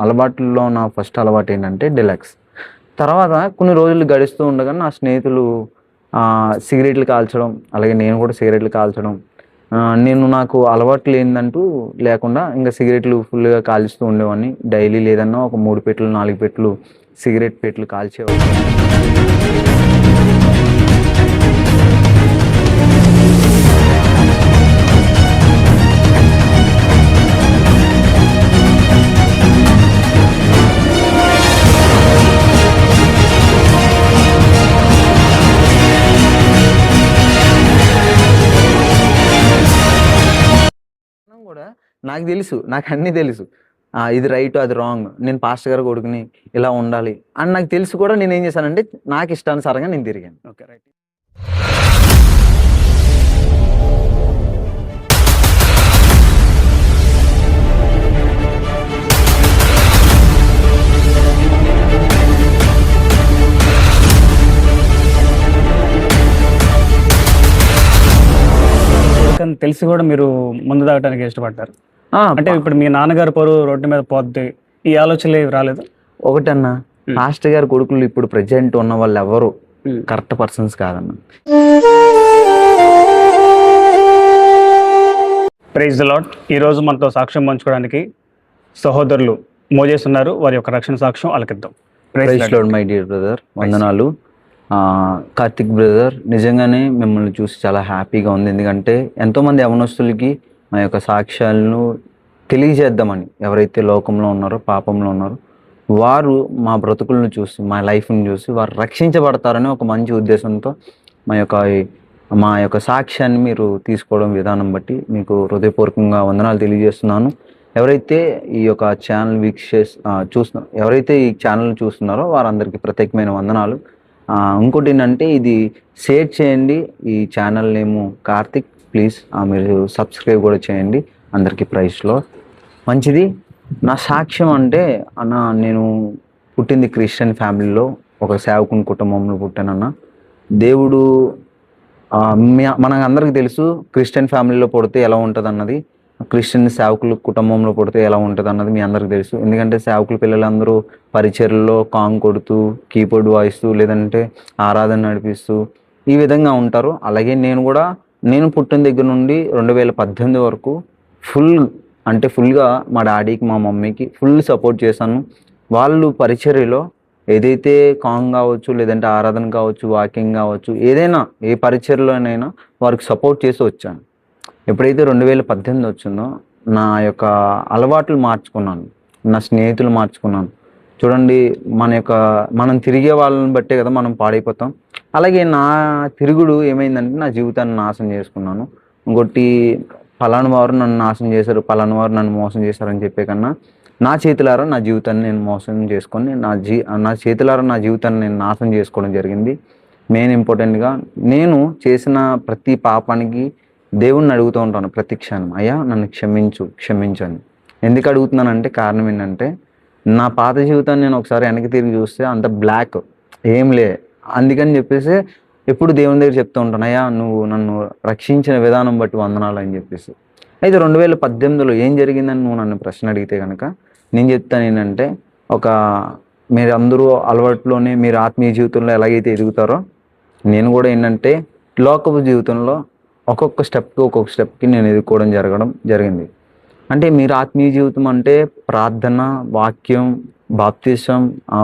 అలవాట్లలో నా ఫస్ట్ అలవాటు ఏంటంటే డిలక్స్. తర్వాత కొన్ని రోజులు గడుస్తూ ఉండగా నా స్నేహితులు సిగరెట్లు కాల్చడం, అలాగే నేను కూడా సిగరెట్లు కాల్చడం. నాకు అలవాట్లు ఏందంటూ లేకుండా ఇంకా సిగరెట్లు ఫుల్‌గా కాలుస్తూ ఉండేవాడిని. డైలీ లేదన్నా ఒక 3 పెట్టెలు, 4 పెట్టెలు సిగరెట్ పెట్టెలు కాల్చేవాడిని. కూడా నాకు తెలుసు. నాకన్నీ తెలుసు. ఇది రైట్, అది రాంగ్. నేను పాస్టర్ గారి కొడుకుని, ఇలా ఉండాలి అని నాకు తెలిసి కూడా నేనేం చేశానంటే నాకు ఇష్టానుసారంగా నేను తిరిగాను. ఓకే. రైట్. కానీ తెలిసి కూడా మీరు ముందు తాగడానికి ఇష్టపడ్డారు. అంటే ఇప్పుడు మీ నాన్నగారు పరువు రోడ్డు మీద పోద్ది, ఈ ఆలోచనలు ఏవి రాలేదు? ఒకటన్నా, పాస్టర్ గారి కొడుకులు ఇప్పుడు ప్రెజెంట్ ఉన్న వాళ్ళు ఎవరు కరెక్ట్ పర్సన్స్ కాదన్న. Praise the Lord. ఈరోజు మనతో సాక్ష్యం పంచుకోవడానికి సహోదరులు మోజేస్ ఉన్నారు. వారి యొక్క రక్షణ సాక్ష్యం ఆలకిద్దాం. Praise lord my dear brother, వందనాలు. కార్తిక్ బ్రదర్, నిజంగానే మిమ్మల్ని చూసి చాలా హ్యాపీగా ఉంది. ఎందుకంటే ఎంతోమంది యవనస్తులకి మా యొక్క సాక్ష్యాలను తెలియజేద్దామని, ఎవరైతే లోకంలో ఉన్నారో, పాపంలో ఉన్నారో, వారు మా బ్రతుకులను చూసి, మా లైఫ్ని చూసి వారు రక్షించబడతారని ఒక మంచి ఉద్దేశంతో మా యొక్క సాక్ష్యాన్ని మీరు తీసుకోవడం విధానం బట్టి మీకు హృదయపూర్వకంగా వందనాలు తెలియజేస్తున్నాను. ఎవరైతే ఈ యొక్క ఛానల్ ఎవరైతే ఈ ఛానల్ చూస్తున్నారో వారందరికీ ప్రత్యేకమైన వందనాలు. ఇంకోటి ఏంటంటే, ఇది షేర్ చేయండి. ఈ ఛానల్ నేము కార్తిక్. ప్లీజ్ మీరు సబ్స్క్రైబ్ కూడా చేయండి. అందరికీ ప్రైజ్లో మంచిది. నా సాక్ష్యం అంటే నేను పుట్టింది క్రిస్టియన్ ఫ్యామిలీలో, ఒక సేవకుని కుటుంబంలో పుట్టానన్న. దేవుడు అందరికీ తెలుసు క్రిస్టియన్ ఫ్యామిలీలో పుడితే ఎలా ఉంటుంది అన్నది, క్రిస్టియన్ సేవకుల కుటుంబంలో పుడితే ఎలా ఉంటుంది అన్నది మీ అందరికీ తెలుసు. ఎందుకంటే సేవకుల పిల్లలందరూ పరిచర్యలో కాంగ్ కొడుతూ, కీబోర్డ్ వాయిస్తూ, లేదంటే ఆరాధన నడిపిస్తూ ఈ విధంగా ఉంటారు. అలాగే నేను పుట్టిన దగ్గర నుండి 2018 వరకు ఫుల్గా మా డాడీకి, మా మమ్మీకి ఫుల్ సపోర్ట్ చేశాను. వాళ్ళు పరిచర్యలో ఏదైతే కాంగ్ కావచ్చు, లేదంటే ఆరాధన కావచ్చు, వాకింగ్ కావచ్చు, ఏదైనా ఏ పరిచర్యలోనైనా వారికి సపోర్ట్ చేసి వచ్చాను. ఎప్పుడైతే 2018 వచ్చిందో నా యొక్క అలవాట్లు మార్చుకున్నాను, నా స్నేహితులు మార్చుకున్నాను. చూడండి, మనం తిరిగే వాళ్ళని బట్టే కదా మనం పాడైపోతాం. అలాగే నా తిరుగుడు ఏమైందంటే నా జీవితాన్ని నాశనం చేసుకున్నాను. ఇంకోటి, పలానా వారు నన్ను నాశనం చేశారు, పలానా వారు నన్ను మోసం చేశారని చెప్పే కన్నా నా చేతులారా నా జీవితాన్ని నేను మోసం చేసుకొని నా చేతులారా నా జీవితాన్ని నేను నాశనం చేసుకోవడం జరిగింది. మెయిన్ ఇంపార్టెంట్గా నేను చేసిన ప్రతి పాపానికి దేవుణ్ణి అడుగుతూ ఉంటాను ప్రతి క్షణం, అయ్యా నన్ను క్షమించని. ఎందుకు అడుగుతున్నానంటే కారణం ఏంటంటే, నా పాత జీవితాన్ని నేను ఒకసారి వెనక్కి తిరిగి చూస్తే అంత బ్లాక్ ఏం లే. అందుకని చెప్పేసి ఎప్పుడు దేవుని దగ్గర చెప్తూ ఉంటాను, అయ్యా నువ్వు నన్ను రక్షించిన విధానం బట్టి వందనాలు అని చెప్పేసి. అయితే 2018లో ఏం జరిగిందని నువ్వు నన్ను ప్రశ్న అడిగితే కనుక నేను చెప్తాను ఏంటంటే, మీరు అందరూ అలవాట్లోనే మీరు ఆత్మీయ జీవితంలో ఎలాగైతే ఎదుగుతారో, నేను కూడా ఏంటంటే లోకపు జీవితంలో ఒక్కొక్క స్టెప్కి నేను ఎదుర్కోవడం జరిగింది. అంటే మీరు ఆత్మీయ జీవితం అంటే ప్రార్థన, వాక్యం, బాప్తిసం,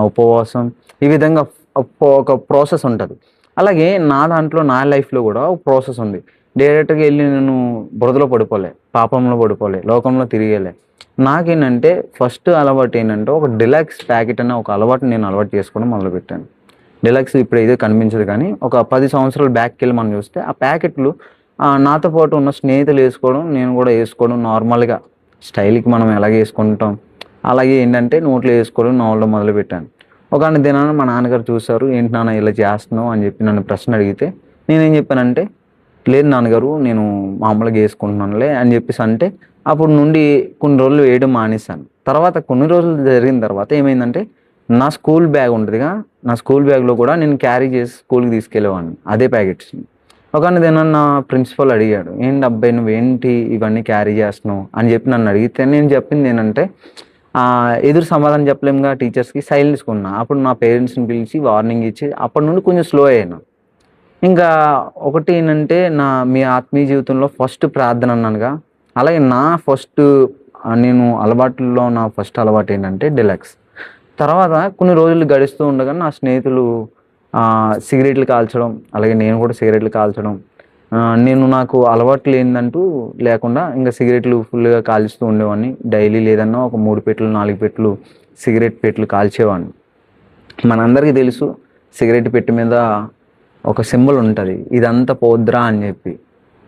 ఉపవాసం, ఈ విధంగా ఒక ప్రాసెస్ ఉంటుంది. అలాగే నా లైఫ్లో కూడా ఒక ప్రాసెస్ ఉంది. డైరెక్ట్గా వెళ్ళి నేను బురదలో పడిపోలే, పాపంలో పడిపోలే, లోకంలో తిరిగేలే. నాకేంటంటే ఫస్ట్ అలవాటు ఏంటంటే, ఒక డిలక్స్ ప్యాకెట్ అనే ఒక నేను అలవాటు చేసుకోవడం మొదలుపెట్టాను. డిలక్స్ ఇప్పుడు ఏదో కనిపించదు, కానీ ఒక 10 సంవత్సరాల బ్యాక్కి వెళ్ళి మనం చూస్తే ఆ ప్యాకెట్లు నాతో పాటు ఉన్న స్నేహితులు వేసుకోవడం, నేను కూడా వేసుకోవడం, నార్మల్గా స్టైల్కి మనం ఎలాగ వేసుకుంటాం అలాగే ఏంటంటే నోట్లో వేసుకోవడం మొదలుపెట్టాను. ఒక దినాన మా నాన్నగారు చూశారు, ఏంటి నాన్న ఇలా చేస్తున్నావు అని చెప్పి నన్ను ప్రశ్న అడిగితే నేనేం చెప్పానంటే, లేదు నాన్నగారు నేను మామూలుగా వేసుకుంటున్నానులే అని చెప్పేసి అంటే, అప్పుడు నుండి కొన్ని రోజులు వేయడం మానేశాను. తర్వాత కొన్ని రోజులు జరిగిన తర్వాత ఏమైందంటే, నా స్కూల్ బ్యాగ్ ఉంటుందిగా, నా స్కూల్ బ్యాగ్లో కూడా నేను క్యారీ చేసి స్కూల్కి తీసుకెళ్ళేవాడిని అదే ప్యాకెట్స్ని. ఒక దినాన నా ప్రిన్సిపల్ అడిగాడు, ఏంటి అబ్బాయి నువ్వేంటి ఇవన్నీ క్యారీ చేస్తున్నావు అని చెప్పి నన్ను అడిగితే నేను చెప్పింది ఏంటంటే, ఎదురు సమాధానం చెప్పలేముగా టీచర్స్కి, సైలెన్స్గా అప్పుడు నా పేరెంట్స్ని పిలిచి వార్నింగ్ ఇచ్చి అప్పటి నుండి కొంచెం స్లో అయ్యాను. ఇంకా ఒకటి ఏంటంటే మీ ఆత్మీయ జీవితంలో ఫస్ట్ ప్రార్థన అన్నానుగా, అలాగే నా ఫస్ట్ నేను అలవాట్లలో నా ఫస్ట్ అలవాటు ఏంటంటే డెలక్స్. తర్వాత కొన్ని రోజులు గడుస్తూ ఉండగా నా స్నేహితులు సిగరెట్లు కాల్చడం, అలాగే నేను కూడా సిగరెట్లు కాల్చడం, నాకు అలవాట్లు ఏందంటూ లేకుండా ఇంకా సిగరెట్లు ఫుల్గా కాల్చుతూ ఉండేవాడిని. డైలీ లేదన్నా ఒక 3 పెట్టెలు 4 పెట్టెలు సిగరెట్ పెట్టెలు కాల్చేవాడిని. మనందరికీ తెలుసు సిగరెట్ పెట్టె మీద ఒక సింబల్ ఉంటుంది, ఇదంతా పోద్రా అని చెప్పి.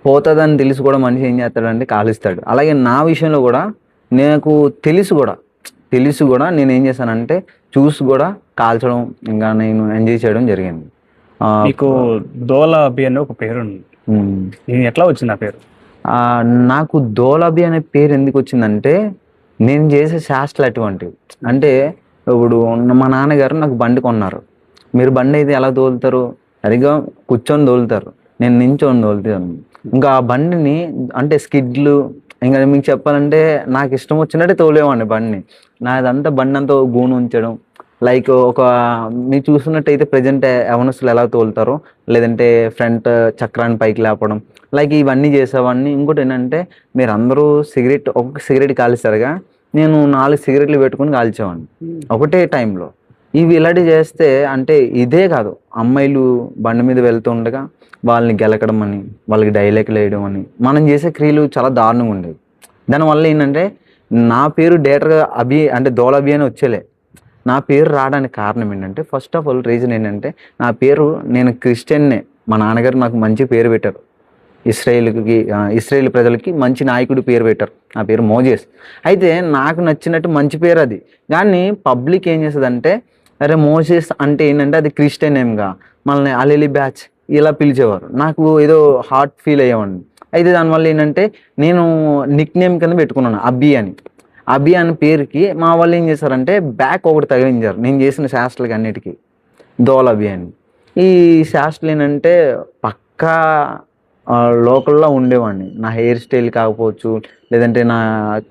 పోతుందని తెలిసి కూడా మనిషి ఏం చేస్తాడంటే కాలుస్తాడు. అలాగే నా విషయంలో కూడా నాకు తెలిసి కూడా నేను ఏం చేశానంటే చూసి కూడా కాల్చడం, ఇంకా నేను ఎంజాయ్ చేయడం జరిగింది. మీకు దోలాబి అనే ఒక పేరు ఉంది, ఎట్లా వచ్చింది ఆ పేరు? నాకు దోలాబి అనే పేరు ఎందుకు వచ్చిందంటే నేను చేసే శాస్త్రాలు అటువంటివి. అంటే ఇప్పుడు మా నాన్నగారు నాకు బండి కొన్నారు. మీరు బండి అయితే ఎలా తోలుతారు? సరిగ్గా కూర్చొని తోలుతారు, నేను నించొని తోలుతాను. ఇంకా ఆ బండిని అంటే స్కిడ్లు, ఇంకా మీకు చెప్పాలంటే నాకు ఇష్టం వచ్చినట్టే తోలేవాడిని బండిని. నాదంతా బండి అంతా గూను ఉంచడం, లైక్ మీరు చూస్తున్నట్టయితే ప్రజెంట్ యవనస్తులు ఎలా తోలుతారో, లేదంటే ఫ్రంట్ చక్రాన్ని పైకి లేపడం, లైక్ ఇవన్నీ చేసేవాడిని. ఇంకోటి ఏంటంటే మీరు అందరూ ఒక్కొక్క సిగరెట్ కాల్స్తారుగా, నేను 4 సిగరెట్లు పెట్టుకుని కాల్చేవాడిని ఒకటే టైంలో. ఇవి ఇలాంటివి చేస్తే అంటే ఇదే కాదు, అమ్మాయిలు బండి మీద వెళ్తూ ఉండగా వాళ్ళని గెలకడం అని, వాళ్ళకి డైలాగులు వేయడం అని, మనం చేసే క్రియలు చాలా దారుణంగా ఉండేవి. దానివల్ల ఏంటంటే నా పేరు డైరెక్ట్గా అంటే దోలాబి అని వచ్చేలే. నా పేరు రావడానికి కారణం ఏంటంటే ఫస్ట్ ఆఫ్ ఆల్ రీజన్ ఏంటంటే నా పేరు, నేను క్రిస్టియన్నే. మా నాన్నగారు నాకు మంచి పేరు పెట్టారు. ఇస్రాయేల్ ప్రజలకి మంచి నాయకుడి పేరు పెట్టారు. నా పేరు మోజేస్. అయితే నాకు నచ్చినట్టు మంచి పేరు అది. కానీ పబ్లిక్ ఏం చేస్తుందంటే అరే మోజేస్ అంటే ఏంటంటే అది క్రిస్టియన్ నేమ్గా, మనల్ని అలీలి బ్యాచ్ ఇలా పిలిచేవారు. నాకు ఏదో హార్ట్ ఫీల్ అయ్యేవాడిని. అయితే దానివల్ల ఏంటంటే నేను నిక్ నేమ్ కింద పెట్టుకున్నాను అబ్బి అని. అభి అనే పేరుకి మా వాళ్ళు ఏం చేశారంటే బ్యాక్ ఒకటి తగిలించారు నేను చేసిన శాస్త్రాలకి అన్నిటికీ, దోలాబి అని. ఈ శాస్త్రాలు ఏంటంటే పక్కా లోకల్లో ఉండేవాడిని. నా హెయిర్ స్టైల్ కాకపోవచ్చు, లేదంటే నా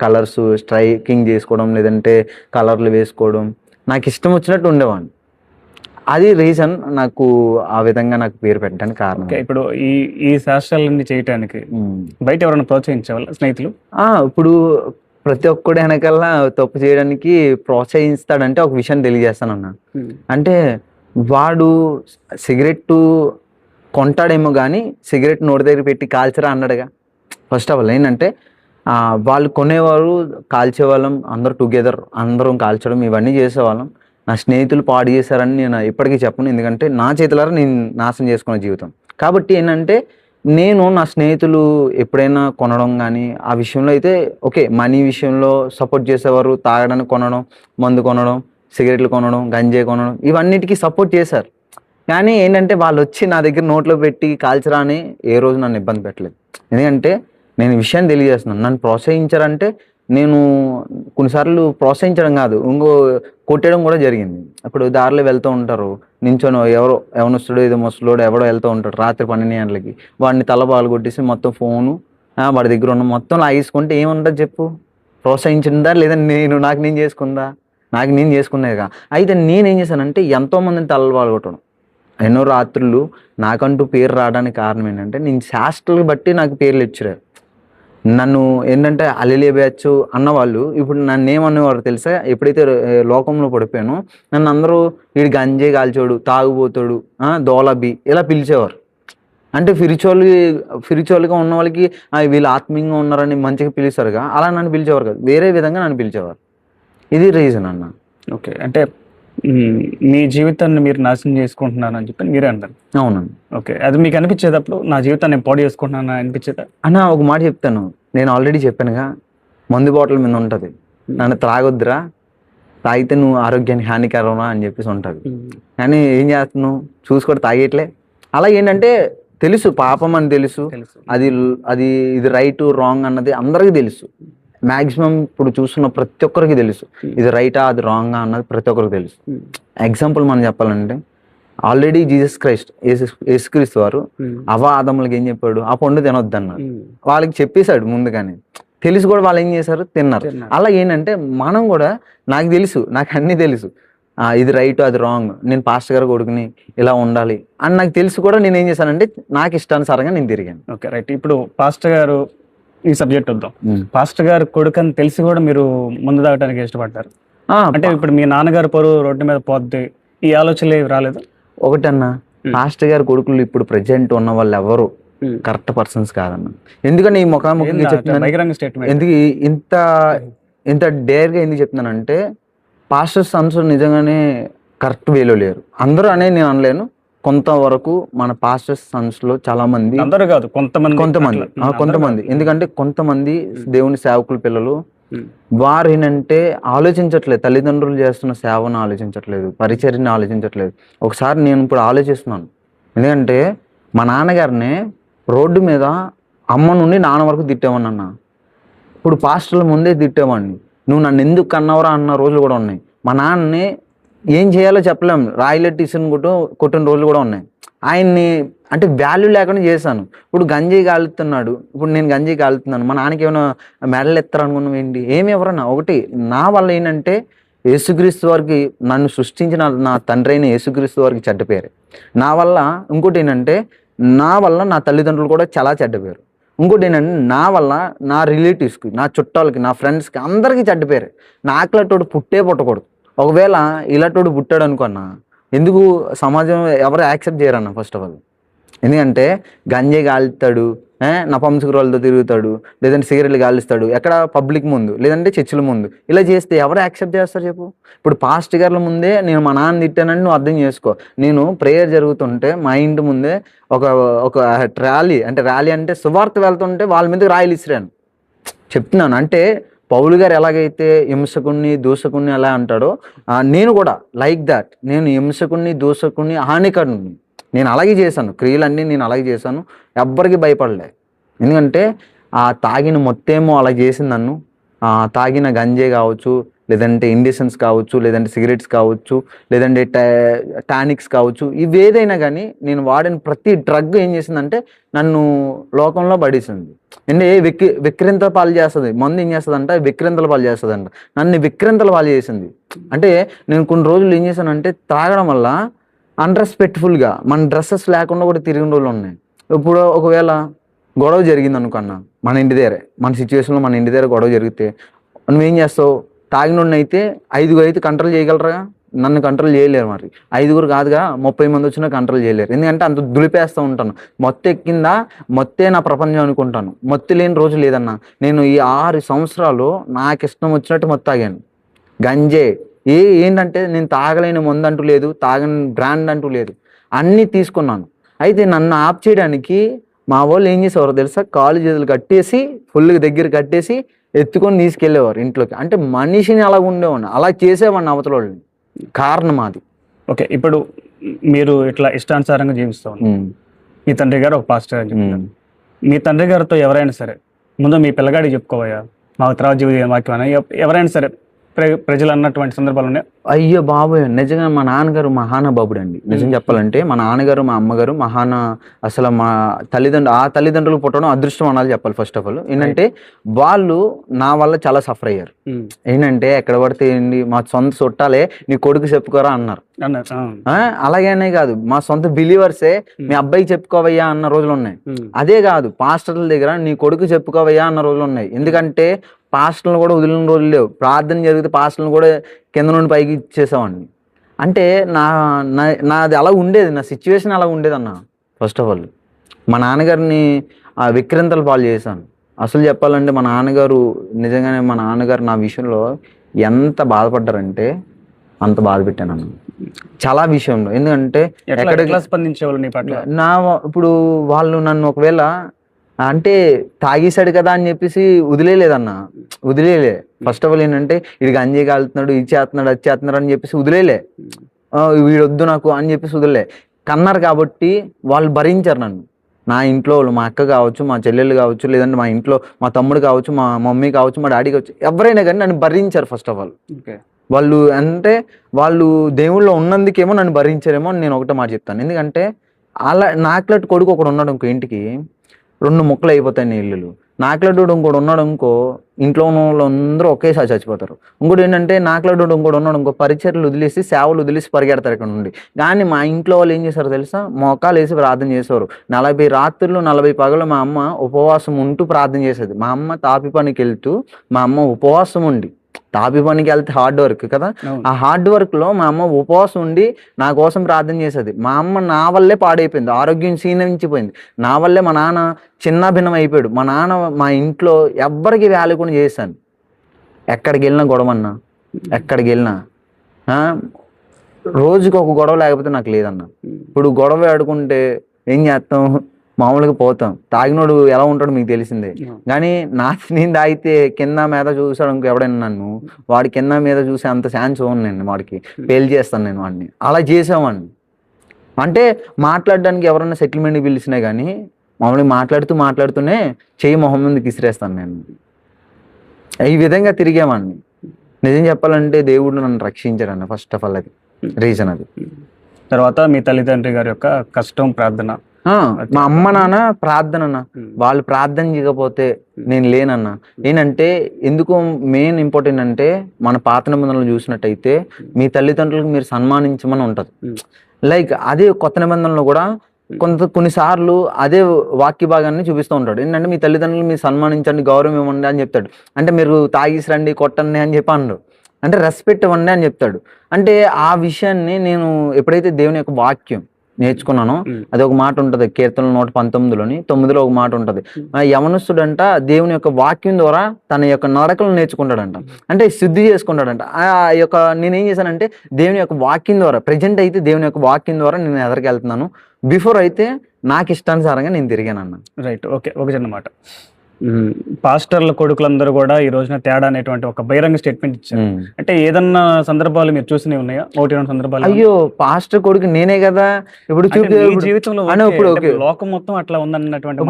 కలర్స్ స్ట్రైకింగ్ చేసుకోవడం, లేదంటే కలర్లు వేసుకోవడం, నాకు ఇష్టం వచ్చినట్టు ఉండేవాడిని. అది రీజన్ నాకు ఆ విధంగా నాకు పేరు పెట్టడానికి కారణం. ఇప్పుడు ఈ శాస్త్రాలన్నీ చేయటానికి బయట ఎవరైనా ప్రోత్సహించేవాళ్ళ స్నేహితులు? ఇప్పుడు ప్రతి ఒక్కడు వెనకల్లా తప్పు చేయడానికి ప్రోత్సహిస్తాడంటే ఒక విషయం తెలియజేస్తాను అన్న. అంటే వాడు సిగరెట్ కొంటాడేమో కానీ సిగరెట్ నోటి దగ్గర పెట్టి కాల్చరా అన్నాడుగా. ఫస్ట్ ఆఫ్ ఆల్ ఏంటంటే వాళ్ళు కొనేవారు, కాల్చేవాళ్ళం, అందరూ టుగెదర్ అందరం కాల్చడం ఇవన్నీ చేసేవాళ్ళం. నా స్నేహితులు పాడు చేశారని నేను ఎప్పటికీ చెప్పను, ఎందుకంటే నా చేతులారా నేను నాశనం చేసుకున్న జీవితం. కాబట్టి ఏంటంటే నేను నా స్నేహితులు ఎప్పుడైనా కొనడం కానీ ఆ విషయంలో అయితే ఓకే, మనీ విషయంలో సపోర్ట్ చేసేవారు. తాగడానికి కొనడం, మందు కొనడం, సిగరెట్లు కొనడం, గంజాయి కొనడం ఇవన్నిటికీ సపోర్ట్ చేశారు. కానీ ఏంటంటే వాళ్ళు వచ్చి నా దగ్గర నోట్లో పెట్టి కాల్చరా అని ఏ రోజు నన్ను ఇబ్బంది పెట్టలేదు. ఎందుకంటే నేను ఈ విషయాన్ని తెలియజేస్తున్నాను. నన్ను ప్రోత్సహించారంటే నేను కొన్నిసార్లు ప్రోత్సహించడం కాదు, కొట్టడం కూడా జరిగింది. ఇప్పుడు దారిలో వెళ్తూ ఉంటారు, నించొని ఎవనొస్తుడో ఏదో ముసలోడు ఎవడో వెళ్తూ ఉంటాడు రాత్రి 12 గంటలకి, వాడిని తల పాలు కొట్టేసి మొత్తం ఫోను వాడి దగ్గర ఉన్న మొత్తం లాగేసుకుంటే ఏముంటుంది చెప్పు? ప్రోత్సహించిందా లేదా నాకు నేను చేసుకునేదిగా. అయితే నేనేం చేశానంటే ఎంతోమందిని తల పాలు కొట్టడం, ఎన్నో రాత్రులు. నాకంటూ పేరు రావడానికి కారణం ఏంటంటే నేను శాస్త్రాలు బట్టి నాకు పేర్లు ఇచ్చారు. నన్ను ఏంటంటే అలీలియా బ్యాచ్ అన్నవాళ్ళు ఇప్పుడు నన్ను ఏమనేవారు తెలుసా? ఎప్పుడైతే లోకంలో పడిపోయానో నన్ను అందరూ వీడు గంజాయి కాల్చోడు, తాగుబోతాడు, దోలాబి ఇలా పిలిచేవారు. అంటే ఫిరిచువల్గా ఉన్న వాళ్ళకి వీళ్ళు ఆత్మీయంగా ఉన్నారని మంచిగా పిలుస్తారుగా, అలా నన్ను పిలిచేవారు కాదు, వేరే విధంగా నన్ను పిలిచేవారు. ఇది రీజన్ అన్న. ఓకే, అంటే మీ జీవితాన్ని మీరు నాశనం చేసుకుంటున్నాను అని చెప్పి మీరే అంటారు. అవునండి. ఓకే, అది మీకు అనిపించేటప్పుడు నా జీవితాన్ని నేను పాడు చేసుకుంటున్నాను అనిపించేదా? అన్న ఒక మాట చెప్తాను, నేను ఆల్రెడీ చెప్పానుగా, మందు బాటిల్ మీద ఉంటుంది నన్ను త్రాగొద్దురా, తాగితే నువ్వు ఆరోగ్యానికి హానికరమా అని చెప్పేసి ఉంటుంది. కానీ ఏం చేస్తున్నావు, చూసుకోవడం తాగేట్లే. అలా ఏంటంటే తెలుసు పాపం అని తెలుసు, అది ఇది రైట్ రాంగ్ అన్నది అందరికీ తెలుసు. మ్యాక్సిమం ఇప్పుడు చూస్తున్న ప్రతి ఒక్కరికి తెలుసు ఇది రైటా అది రాంగా అన్నది ప్రతి ఒక్కరికి తెలుసు. ఎగ్జాంపుల్ మనం చెప్పాలంటే ఆల్రెడీ జీసస్ క్రైస్ట్ యేసుక్రీస్తు వారు ఆదములకి ఏం చెప్పాడు? ఆ పండు తినొద్దు అన్నాడు. వాళ్ళకి చెప్పేశాడు ముందుగానే. తెలిసి కూడా వాళ్ళు ఏం చేశారు, తిన్నారు. అలా ఏంటంటే మనం కూడా, నాకు తెలుసు, నాకు అన్నీ తెలుసు, ఇది రైట్ అది రాంగ్, నేను పాస్టర్ గారు కొడుకుని ఇలా ఉండాలి అని నాకు తెలుసు కూడా నేను ఏం చేశానంటే నాకు ఇష్టానుసారంగా నేను తిరిగాను. Okay right. ఇప్పుడు పాస్టర్ గారు ఈ సబ్జెక్ట్ వద్దాం. పాస్టర్ గారు కొడుకు అని తెలిసి కూడా మీరు ముందు తాగడానికి ఇష్టపడ్డారు. అంటే ఇప్పుడు మీ నాన్నగారు పరువు రోడ్డు మీద పోద్ది, ఈ ఆలోచనలు ఏవి రాలేదు? ఒకటన్నా, పాస్టర్ గారి కొడుకులు ఇప్పుడు ప్రెజెంట్ ఉన్న వాళ్ళు ఎవరు కరెక్ట్ పర్సన్స్ కాదన్న. ఎందుకంటే ఈ ముఖాముఖిగా చెప్తున్నాను, ఎందుకు ఇంత ఇంత డేర్గా ఎందుకు చెప్తున్నానంటే, పాస్టర్ సన్స్ నిజంగానే కరెక్ట్ వేలో లేరు. అందరూ అనేది నేను అనలేను, కొంతవరకు మన పాస్టర్ సన్స్ లో చాలా మంది, అందరూ కాదు, కొంతమంది ఎందుకంటే కొంతమంది దేవుని సేవకుల పిల్లలు వారు ఏంటంటే ఆలోచించట్లేదు, తల్లిదండ్రులు చేస్తున్న సేవను ఆలోచించట్లేదు, పరిచర్యని ఆలోచించట్లేదు. ఒకసారి నేను ఇప్పుడు ఆలోచిస్తున్నాను, ఎందుకంటే మా నాన్నగారిని రోడ్డు మీద అమ్మ నుండి నాన్న వరకు తిట్టేవాడిని అన్న. ఇప్పుడు పాస్టర్ల ముందే తిట్టేవాడిని, నువ్వు నన్ను ఎందుకు కన్నవరా అన్న రోజులు కూడా ఉన్నాయి. మా నాన్నని ఏం చేయాలో చెప్పలేము, రాయిలెట్టి ఇసుని కొట్టిన రోజులు కూడా ఉన్నాయి. ఆయన్ని అంటే వాల్యూ లేకుండా చేశాను. ఇప్పుడు గంజాయి కాలుతున్నాడు, ఇప్పుడు నేను గంజాయి కాలుతున్నాను, మా నాన్నకి ఏమైనా మెడలు ఎత్తారనుకున్నాం ఏంటి, ఏమి ఎవరన్నా. ఒకటి నా వల్ల ఏంటంటే యేసుక్రీస్తు వారికి, నన్ను సృష్టించిన నా తండ్రి అయిన యేసుక్రీస్తు వారికి చెడ్డ పేరు నా వల్ల. ఇంకోటి ఏంటంటే నా వల్ల నా తల్లిదండ్రులు కూడా చాలా చెడ్డ పేరు. ఇంకోటి ఏంటంటే నా వల్ల నా రిలేటివ్స్కి, నా చుట్టాలకి, నా ఫ్రెండ్స్కి అందరికీ చెడ్డ పేరు. నాకులటోడు పుట్టకూడదు. ఒకవేళ ఇలాంటోడు పుట్టాడు అనుకున్నా, ఎందుకు సమాజం ఎవరు యాక్సెప్ట్ చేయరన్న. ఫస్ట్ ఆఫ్ ఆల్ ఎందుకంటే గంజాయి కాలుతాడు, నపంసకురాలతో తిరుగుతాడు, లేదంటే సిగరెట్లు కాలుస్తాడు ఎక్కడ పబ్లిక్ ముందు, లేదంటే చర్చిల ముందు, ఇలా చేస్తే ఎవరు యాక్సెప్ట్ చేస్తారు చెప్పు? ఇప్పుడు పాస్ట్ గార్ల ముందే నేను మా నాన్న తిట్టానని నువ్వు అర్థం చేసుకో. నేను ప్రేయర్ జరుగుతుంటే మా ఇంటి ముందే ఒక ర్యాలీ అంటే సువార్త వెళ్తుంటే వాళ్ళ మీద రాయలు ఇసిరాను. చెప్తున్నాను అంటే పౌలు గారు ఎలాగైతే హింసకుణ్ణి దూషకుణ్ణి ఎలా అంటాడో, నేను కూడా లైక్ దాట్. నేను హింసకుణ్ణి దూషకుణ్ణి హానికరుణ్ణి నేను అలాగే చేశాను, క్రియలన్నీ నేను అలాగే చేశాను, ఎవ్వరికి భయపడలే. ఎందుకంటే ఆ తాగిన మొత్తేమో అలా చేసింది నన్ను. తాగిన గంజే కావచ్చు, లేదంటే ఇండిసెన్స్ కావచ్చు, లేదంటే సిగరెట్స్ కావచ్చు, లేదంటే టానిక్స్ కావచ్చు, ఇవేదైనా కానీ నేను వాడిన ప్రతి డ్రగ్ ఏం చేసిందంటే నన్ను లోకంలో పడేసింది. అంటే విక్రింతల పాలు చేస్తుంది. మందు ఏం చేస్తుంది అంటే విక్రింతల పాలు చేస్తుంది అంట. నన్ను విక్రింతల పాలు చేసింది. అంటే నేను కొన్ని రోజులు ఏం చేశానంటే తాగడం వల్ల అన్రెస్పెక్ట్ఫుల్గా మన డ్రెస్సెస్ లేకుండా కూడా తిరిగిన రోజులు ఉన్నాయి. ఇప్పుడు ఒకవేళ గొడవ జరిగింది అనుకున్నా, మన ఇంటి దగ్గరే, మన సిచ్యువేషన్లో మన ఇంటి దగ్గర గొడవ జరిగితే నువ్వేం చేస్తావు? తాగినోడిని అయితే 5 అయితే కంట్రోల్ చేయగలరా? నన్ను కంట్రోల్ చేయలేరు. మరి 5 కాదుగా 30 మంది వచ్చినా కంట్రోల్ చేయలేరు. ఎందుకంటే అంత దులిపేస్తూ ఉంటాను. మొత్తం ఎక్కిందా మొత్తే నా ప్రపంచం అనుకుంటాను. మొత్తం లేని రోజు లేదన్నా. నేను ఈ 6 సంవత్సరాలు నాకు ఇష్టం వచ్చినట్టు మొత్తం తాగాను. గంజే ఏంటంటే నేను తాగలేని మందు అంటూ లేదు, తాగని బ్రాండ్ అంటూ లేదు, అన్నీ తీసుకున్నాను. అయితే నన్ను ఆప్ చేయడానికి మా వాళ్ళు ఏం చేసేవారు తెలుసా? కాలు చేతులు కట్టేసి ఫుల్గా దగ్గర కట్టేసి ఎత్తుకొని తీసుకెళ్ళేవారు ఇంట్లోకి. అంటే మనిషిని అలా ఉండేవాడిని, అలా చేసేవాడిని అవతల వాళ్ళని. కారణం అది. ఓకే, ఇప్పుడు మీరు ఇట్లా ఇష్టానుసారంగా జీవిస్తూ ఉన్నారు. మీ తండ్రి గారు ఒక పాస్టర్ అని చెప్తున్నారు. మీ తండ్రి గారితో ఎవరైనా సరే ముందు మీ పిల్లగాడికి చెప్పుకోవయ్యా మాకు తర్వాత జీవిత వాక్యం అని ఎవరైనా సరే ప్రజలు అన్నటువంటి సందర్భాలు ఉన్నాయి? అయ్యో బాబోయ్, నిజంగా మా నాన్నగారు మహానుభావుడు అండి. నిజం చెప్పాలంటే మా నాన్నగారు మా అమ్మగారు అసలు మా తల్లిదండ్రులు పుట్టడం అదృష్టం అనాలి చెప్పాలి. ఫస్ట్ ఆఫ్ ఆల్ ఏంటంటే వాళ్ళు నా వల్ల చాలా సఫర్ అయ్యారు. ఏంటంటే ఎక్కడ పడితే ఏంటి, మా సొంత చుట్టాలే నీ కొడుకు చెప్పుకోరా అన్నారు. అలాగేనే కాదు, మా సొంత బిలీవర్సే మీ అబ్బాయికి చెప్పుకోవయ్యా అన్న రోజులు ఉన్నాయి. అదే కాదు, పాస్టర్ల దగ్గర నీ కొడుకు చెప్పుకోవయ్యా అన్న రోజులు ఉన్నాయి. ఎందుకంటే పాస్టర్లను కూడా వదిలిన రోజులు లేవు. ప్రార్థన జరిగితే పాస్టర్లను కూడా కింద నుండి పైకి ఇచ్చేసామండి. అంటే నాది అలా ఉండేది, నా సిచ్యువేషన్ అలా ఉండేది అన్న. ఫస్ట్ ఆఫ్ ఆల్ మా నాన్నగారిని విక్రింతలు పాలు చేశాను. అసలు చెప్పాలంటే మా నాన్నగారు నా విషయంలో ఎంత బాధపడ్డారంటే అంత బాధ పెట్టాను అన్న, చాలా విషయంలో. ఎందుకంటే ఎక్కడ స్పందించేవాళ్ళు నీ పట్ల? ఇప్పుడు వాళ్ళు నన్ను ఒకవేళ అంటే తాగేశాడు కదా అని చెప్పేసి వదిలేలే. ఫస్ట్ ఆఫ్ ఆల్ ఏంటంటే ఇది గంజాయి కాలుతున్నాడు, ఇది చేస్తున్నాడు, అది చేస్తున్నాడు అని చెప్పేసి వదిలేలే. వీడొద్దు నాకు అని చెప్పేసి వదిలే. కన్నారు కాబట్టి వాళ్ళు భరించారు నన్ను. నా ఇంట్లో వాళ్ళు, మా అక్క కావచ్చు, మా చెల్లెళ్ళు కావచ్చు, లేదంటే మా ఇంట్లో మా తమ్ముడు కావచ్చు, మా మమ్మీ కావచ్చు, మా డాడీ కావచ్చు, ఎవరైనా కానీ నన్ను భరించారు. ఫస్ట్ ఆఫ్ ఆల్ వాళ్ళు అంటే వాళ్ళు దేవుళ్ళు ఉన్నందుకేమో నన్ను భరించారేమో అని నేను ఒకటే మాట చెప్తాను. ఎందుకంటే అలా నాకులట్టు కొడుకు ఒకడు ఉన్నాడు ఇంకో ఇంటికి, 2 ముక్కలు అయిపోతాయి నీ ఇల్లులు. నాకులాంటోడు ఇంకోటి ఉన్నాడు అనుకో, ఇంట్లో ఉన్న వాళ్ళందరూ ఒకేసారి చచ్చిపోతారు. ఇంకోటి ఏంటంటే నాకులాంటోడు ఇంకోటి ఉన్నాడు ఇంకో, పరిచర్లు వదిలేసి సేవలు వదిలేసి పరిగెడతారు ఇక్కడ నుండి. కానీ మా ఇంట్లో వాళ్ళు ఏం చేశారు తెలుసా, మోకాలు వేసి ప్రార్థన చేసేవారు. 40 రాత్రులు 40 పగలు మా అమ్మ ఉపవాసం ఉంటూ ప్రార్థన చేసేది. మా అమ్మ తాపి పనికి వెళ్తూ మా అమ్మ ఉపవాసం ఉండి, తాపి పనికి వెళ్తే హార్డ్ వర్క్ కదా, ఆ హార్డ్ వర్క్ లో మా అమ్మ ఉపవాసం ఉండి నా కోసం ప్రార్థన చేసేది. మా అమ్మ నా వల్లే పాడైపోయింది, ఆరోగ్యం క్షీణించిపోయింది. నా వల్లే మా నాన్న చిన్న భిన్నం అయిపోయాడు. మా నాన్న మా ఇంట్లో ఎవ్వరికి వేలేకుండా చేశాను. ఎక్కడికి వెళ్ళినా గొడవన్నా, ఎక్కడికి వెళ్ళినా రోజుకి ఒక గొడవ లేకపోతే నాకు లేదన్న. ఇప్పుడు గొడవ ఆడుకుంటే ఏం చేస్తాం, మామూలుగా పోతాం. తాగినోడు ఎలా ఉంటాడో మీకు తెలిసిందే. కానీ నేను తాగితే కింద మీద చూసాడు ఇంకో ఎవడైనా నన్ను, వాడి కింద మీద చూసే అంత ఛాన్స్ ఉంది నేను, వాడికి పేలు చేస్తాను నేను వాడిని. అలా చేసావాడిని. అంటే మాట్లాడడానికి ఎవరన్నా సెటిల్మెంట్కి పిలిచినా కానీ మామూలుగా మాట్లాడుతూనే చెయ్యి మొహం ముందుకు విసిరేస్తాను నేను. ఈ విధంగా తిరిగేవాడిని. నిజం చెప్పాలంటే దేవుడు నన్ను రక్షించాడన్న ఫస్ట్ ఆఫ్ ఆల్, అది రీజన్. అది తర్వాత మీ తల్లిదండ్రి గారి యొక్క కష్టం, ప్రార్థన, మా అమ్మ నాన్న ప్రార్థన అన్న. వాళ్ళు ప్రార్థన చేయకపోతే నేను లేనన్నా. ఏంటంటే ఎందుకు మెయిన్ ఇంపార్టెంట్ అంటే, మన పాత నిబంధనలు చూసినట్టయితే మీ తల్లిదండ్రులకు మీరు సన్మానించమని ఉంటది. లైక్ అదే కొత్త నిబంధనలు కూడా కొన్నిసార్లు అదే వాక్య భాగాన్ని చూపిస్తూ ఉంటాడు. ఏంటంటే మీ తల్లిదండ్రులు మీరు సన్మానించండి, గౌరవం ఇవ్వండి అని చెప్తాడు. అంటే మీరు తాగేసి రండి, కొట్టండి అని చెప్పండు. అంటే రెస్పెక్ట్ ఇవ్వండి అని చెప్తాడు. అంటే ఆ విషయాన్ని నేను ఎప్పుడైతే దేవుని యొక్క వాక్యం నేర్చుకున్నానో, అది ఒక మాట ఉంటది కీర్తనలు 119:9 ఒక మాట ఉంటది, యవనస్తుడంట దేవుని యొక్క వాక్యం ద్వారా తన యొక్క నడకలను నేర్చుకుంటాడంట, అంటే శుద్ధి చేసుకుంటాడంట. ఆ యొక్క నేనేం చేశానంటే దేవుని యొక్క వాక్యం ద్వారా, ప్రజెంట్ అయితే దేవుని యొక్క వాక్యం ద్వారా నేను ఎదరికి వెళ్తున్నాను. బిఫోర్ అయితే నాకు ఇష్టానుసారంగా నేను తిరిగానన్న. Right, okay. ఒక చిన్న మాట, పాస్టర్ల కొడుకులందరూ కూడా ఈ రోజున తేడా అనేటువంటి ఒక బహిరంగ స్టేట్మెంట్ ఇచ్చారు. అంటే ఏదన్నా సందర్భాలు మీరు చూసినవి ఉన్నాయా? 1-2 సందర్భాలు. అయ్యో, పాస్టర్ కొడుకు నేనే కదా ఇప్పుడు జీవితంలో లోకం మొత్తం అట్లా ఉందన్నటువంటి.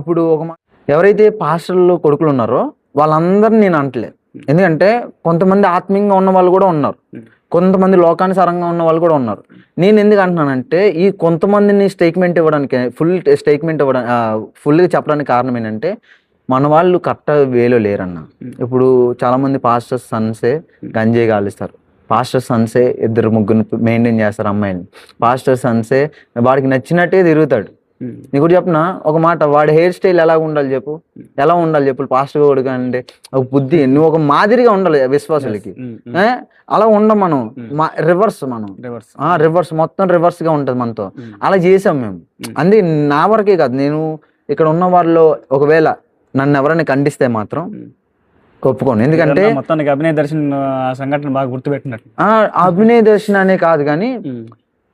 ఇప్పుడు ఒక ఎవరైతే పాస్టర్లు కొడుకులు ఉన్నారో వాళ్ళందరినీ నేను అంటలేదు. ఎందుకంటే కొంతమంది ఆత్మీయంగా ఉన్న వాళ్ళు కూడా ఉన్నారు, కొంతమంది లోకానుసారంగా ఉన్న వాళ్ళు కూడా ఉన్నారు. నేను ఎందుకు అంటున్నానంటే, ఈ కొంతమందిని స్టేట్మెంట్ ఇవ్వడానికి, ఫుల్గా చెప్పడానికి కారణం ఏంటంటే, మన వాళ్ళు కరెక్ట్ వేలో లేరన్న. ఇప్పుడు చాలా మంది పాస్టర్స్ సన్సే గంజాయి కాలుస్తారు, పాస్టర్ సన్సే 2-3 మెయింటైన్ చేస్తారు అమ్మాయిని, పాస్టర్ సన్సే వాడికి నచ్చినట్టే తిరుగుతాడు. నీకు కూడా చెప్పనా ఒక మాట, వాడి హెయిర్ స్టైల్ ఎలా ఉండాలి చెప్పు, ఎలా ఉండాలి చెప్పు పాస్టర్ కొడుకు అంటే, ఒక బుద్ధి, నువ్వు ఒక మాదిరిగా ఉండాలి విశ్వాసులకి. అలా ఉండం మనం, రివర్స్ మొత్తం రివర్స్ గా ఉంటది మనతో. అలా చేసాం మేము. అందుకే నా వరకే కాదు, నేను ఇక్కడ ఉన్న వాళ్ళలో ఒకవేళ నన్ను ఎవరైనా ఖండిస్తే మాత్రం ఒప్పుకోను. ఎందుకంటే మొత్తానికి అభినయ దర్శన్ సంఘటన బాగా గుర్తుపెట్టినట్టు. అభినయ దర్శన్ అనే కాదు కానీ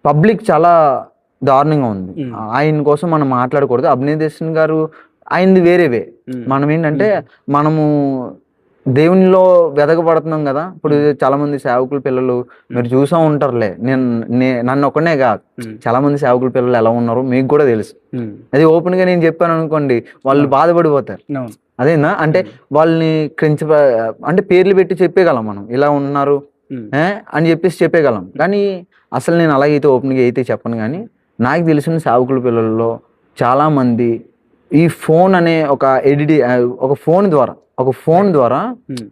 పబ్లిక్ చాలా దారుణంగా ఉంది. ఆయన కోసం మనం మాట్లాడకూడదు. అభినయ దర్శన్ గారు ఆయనది వేరేవే. మనం ఏంటంటే మనము దేవునిలో వెదకబడుతున్నాం కదా. ఇప్పుడు చాలా మంది సేవకుల పిల్లలు మీరు చూసా ఉంటారులే, నన్ను ఒక్కనే కాదు, చాలా మంది సేవకుల పిల్లలు ఎలా ఉన్నారో మీకు కూడా తెలుసు. అది ఓపెన్ గా నేను చెప్పాను అనుకోండి, వాళ్ళు బాధపడిపోతారు. అదేనా అంటే వాళ్ళని అంటే పేర్లు పెట్టి చెప్పేయగలం మనం, ఇలా ఉన్నారు అని చెప్పేసి చెప్పేయగలం. కానీ అసలు నేను అలాగైతే ఓపెన్గా అయితే చెప్పను. కానీ నాకు తెలిసిన సేవకుల పిల్లల్లో చాలా మంది ఈ ఫోన్ అనే ఒక ఫోన్ ద్వారా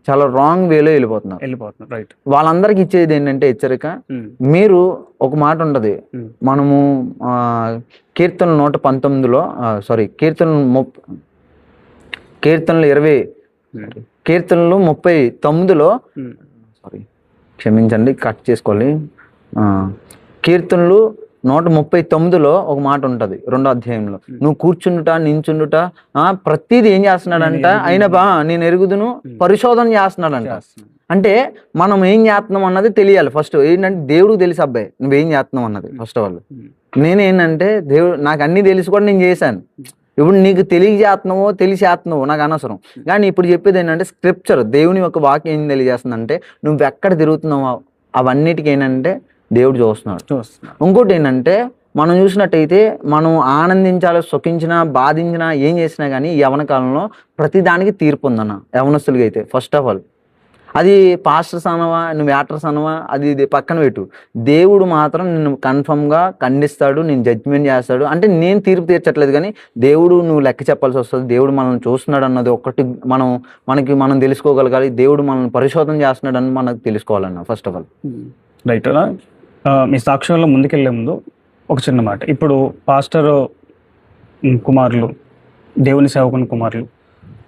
చాలా రాంగ్ వేలో వెళ్ళిపోతున్నారు. రైట్. వాళ్ళందరికి ఇచ్చేది ఏంటంటే హెచ్చరిక, మీరు ఒక మాట ఉంటది, మనము కీర్తనలు 119లో కీర్తనలు 39లో క్షమించండి కట్ చేసుకోవాలి, కీర్తనలు 139లో ఒక మాట ఉంటది 2వ అధ్యాయంలో, నువ్వు కూర్చుండుట నించుండుట ప్రతిదీ ఏం చేస్తున్నాడంట, అయినా నేను ఎరుగుదును పరిశోధన చేస్తున్నాడంట. అంటే మనం ఏం చేస్తున్నాం అన్నది తెలియాలి ఫస్ట్. ఏంటంటే దేవుడికి తెలిసి అబ్బాయి నువ్వేం చేస్తున్నావు అన్నది ఫస్ట్ ఆఫ్ ఆల్. నేనేంటంటే దేవుడు నాకు అన్ని తెలిసి కూడా నేను చేశాను. ఇప్పుడు నీకు తెలియజేస్తున్నావో తెలిసేస్తున్నావో నాకు అనవసరం. కానీ ఇప్పుడు చెప్పేది ఏంటంటే స్క్రిప్చర్, దేవుని యొక్క వాక్యం ఏం తెలియజేస్తుందంటే, నువ్వు ఎక్కడ తిరుగుతున్నావో అవన్నిటికీ ఏంటంటే దేవుడు చూస్తున్నాడు. ఇంకోటి ఏంటంటే, మనం చూసినట్టయితే మనం ఆనందించాలి, సుఖించినా బాధించినా ఏం చేసినా కానీ యవన కాలంలో ప్రతిదానికి తీర్పు ఉందన్న యవనస్తులకి అయితే. ఫస్ట్ ఆఫ్ ఆల్ అది పాస్టర్స్ అనవా, నువ్వు యాక్టర్స్ అనవా, అది ఇది పక్కన పెట్టు. దేవుడు మాత్రం నిన్ను కన్ఫర్మ్గా ఖండిస్తాడు, నేను జడ్జిమెంట్ చేస్తాడు. అంటే నేను తీర్పు తీర్చట్లేదు, కానీ దేవుడు నువ్వు లెక్క చెప్పాల్సి వస్తుంది. దేవుడు మనల్ని చూస్తున్నాడు అన్నది ఒకటి మనం తెలుసుకోగలగాలి. దేవుడు మనల్ని పరిశోధన చేస్తున్నాడు అని మనకు తెలుసుకోవాలన్న ఫస్ట్ ఆఫ్ ఆల్. రైట్. మీ సాక్ష్యంలో ముందుకెళ్లే ముందు ఒక చిన్న మాట. ఇప్పుడు పాస్టర్ కుమారులు, దేవుని సేవకుని కుమారులు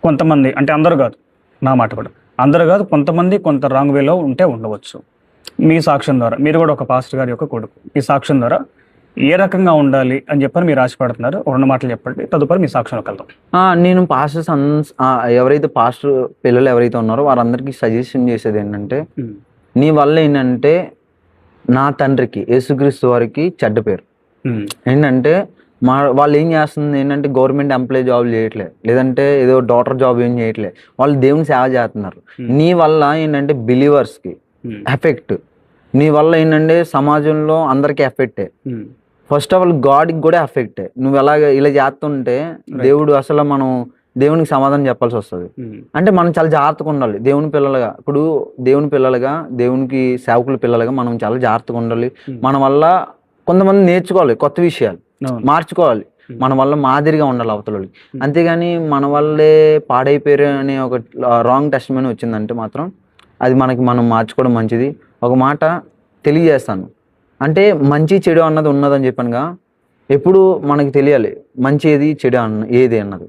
కొంతమంది, అంటే అందరూ కాదు, నా మాట కూడా అందరూ కాదు, కొంతమంది కొంత రాంగ్ వేలో ఉండవచ్చు. మీ సాక్ష్యం ద్వారా, మీరు కూడా ఒక పాస్టర్ గారి యొక్క కొడుకు, ఈ సాక్ష్యం ద్వారా ఏ రకంగా ఉండాలి అని చెప్పని మీరు ఆశపడుతున్నారు? 2 మాటలు చెప్పండి, తదుపరి మీ సాక్ష్యంలోకి వెళ్దాం. నేను ఎవరైతే పాస్టర్ పిల్లలు ఎవరైతే ఉన్నారో వారందరికీ సజెషన్ చేసేది ఏంటంటే, నీ వల్ల ఏంటంటే నా తండ్రికి యేసుక్రీస్తు వారికి చెడ్డ పేరు. ఏంటంటే వాళ్ళు ఏం చేస్తుంది ఏంటంటే గవర్నమెంట్ ఎంప్లాయీ జాబ్ చేయట్లేదు, లేదంటే ఏదో డాక్టర్ జాబ్ ఏం చేయట్లేదు, వాళ్ళు దేవుని సేవ చేస్తున్నారు. నీ వల్ల ఏంటంటే బిలీవర్స్కి ఎఫెక్ట్, నీ వల్ల ఏంటంటే సమాజంలో అందరికీ ఎఫెక్టే. ఫస్ట్ ఆఫ్ ఆల్ గాడ్కి కూడా ఎఫెక్టే. నువ్వు ఇలా చేస్తుంటే దేవుడు అసలు మనం దేవునికి సమాధానం చెప్పాల్సి వస్తుంది. అంటే మనం చాలా జాగ్రత్తగా ఉండాలి దేవుని పిల్లలుగా. ఇప్పుడు దేవుని పిల్లలుగా, దేవునికి సేవకుల పిల్లలుగా మనం చాలా జాగ్రత్తగా ఉండాలి. మన వల్ల కొంతమంది నేర్చుకోవాలి, కొత్త విషయాలు మార్చుకోవాలి, మన వల్ల మాదిరిగా ఉండాలి అవతలకి. అంతేగాని మన వల్లే పాడైపోయారు అనే ఒక రాంగ్ టెస్టిమనీ వచ్చిందంటే మాత్రం అది మనం మార్చుకోవడం మంచిది. ఒక మాట తెలియజేస్తాను, అంటే మంచి చెడు అన్నది ఉన్నదని చెప్పానుగా, ఎప్పుడు మనకి తెలియాలి మంచి ఏది చెడు ఏది అన్నది.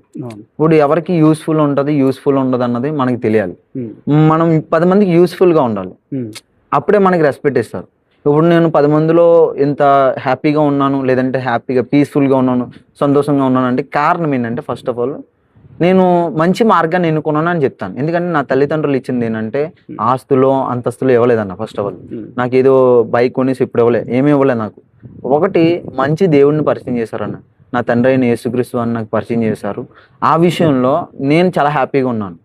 ఇప్పుడు ఎవరికి యూస్ఫుల్ ఉంటుంది, యూస్ఫుల్ ఉండదు అన్నది మనకి తెలియాలి. మనం 10 మందికి యూస్ఫుల్గా ఉండాలి, అప్పుడే మనకి రెస్పెక్ట్ ఇస్తారు. ఇప్పుడు నేను 10 మందిలో ఇంత హ్యాపీగా ఉన్నాను, లేదంటే హ్యాపీగా పీస్ఫుల్గా ఉన్నాను, సంతోషంగా ఉన్నాను అంటే కారణం ఏంటంటే ఫస్ట్ ఆఫ్ ఆల్ నేను మంచి మార్గాన్ని ఎన్నుకున్నాను అని చెప్తాను. ఎందుకంటే నా తల్లిదండ్రులు ఇచ్చింది ఏంటంటే ఆస్తులో అంతస్తులో ఇవ్వలేదన్న. ఫస్ట్ ఆఫ్ ఆల్ నాకు ఏదో బైక్ కొనేసి ఇప్పుడు ఏమీ ఇవ్వలేదు నాకు. ఒకటి మంచి దేవుడిని పరిచయం చేశారన్న, నా తండ్రి అయిన యేసుక్రీస్తు అని నాకు పరిచయం చేశారు. ఆ విషయంలో నేను చాలా హ్యాపీగా ఉన్నాను.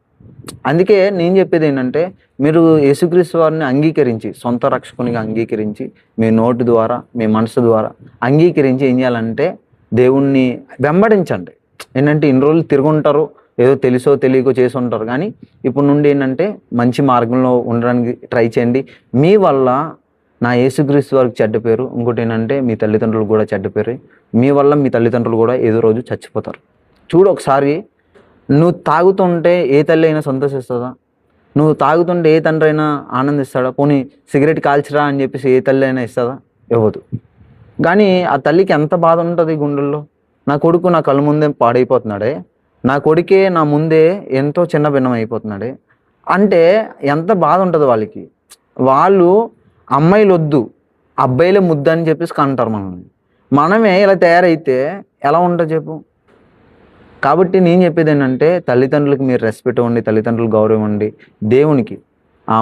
అందుకే నేను చెప్పేది ఏంటంటే మీరు యేసుక్రీస్తు వారిని అంగీకరించి, సొంత రక్షకునిగా అంగీకరించి, మీ నోటి ద్వారా మీ మనసు ద్వారా అంగీకరించి ఏం చేయాలంటే దేవుణ్ణి వెంబడించండి. ఏంటంటే ఇన్ని రోజులు తిరుగుంటారు, ఏదో తెలుసో తెలియకో చేసి ఉంటారు, కానీ ఇప్పుడు నుండి ఏంటంటే మంచి మార్గంలో ఉండడానికి ట్రై చేయండి. మీ వల్ల నా యేసుక్రీస్తు వారికి చెడ్డ పేరు, ఇంకోటి ఏంటంటే మీ తల్లిదండ్రులు కూడా చెడ్డ పేరు. మీ వల్ల మీ తల్లిదండ్రులు కూడా ఏదో రోజు చచ్చిపోతారు. చూడు ఒకసారి, నువ్వు తాగుతుంటే ఏ తల్లి అయినా సంతోషిస్తుందా? నువ్వు తాగుతుంటే ఏ తండ్రి అయినా ఆనందిస్తాడా? పోనీ సిగరెట్ కాల్చిరా అని చెప్పేసి ఏ తల్లి అయినా ఇస్తుందా? ఇవ్వదు. కానీ ఆ తల్లికి ఎంత బాధ ఉంటుంది గుండెల్లో, నా కొడుకు నా కళ్ళ ముందే పాడైపోతున్నాడే, నా కొడుకే నా ముందే ఎంతో చిన్న భిన్నం అయిపోతున్నాడే అంటే ఎంత బాధ ఉంటుంది వాళ్ళకి. వాళ్ళు అమ్మాయిలు వద్దు అబ్బాయిలే ముద్దు అని చెప్పేసి కంటారు మనల్ని. మనమే ఇలా తయారైతే ఎలా ఉంటుంది చెప్పు. కాబట్టి నేను చెప్పేది ఏంటంటే తల్లిదండ్రులకు మీరు రెస్పెక్ట్ ఇవ్వండి, తల్లిదండ్రులకు గౌరవం ఇవ్వండి. దేవునికి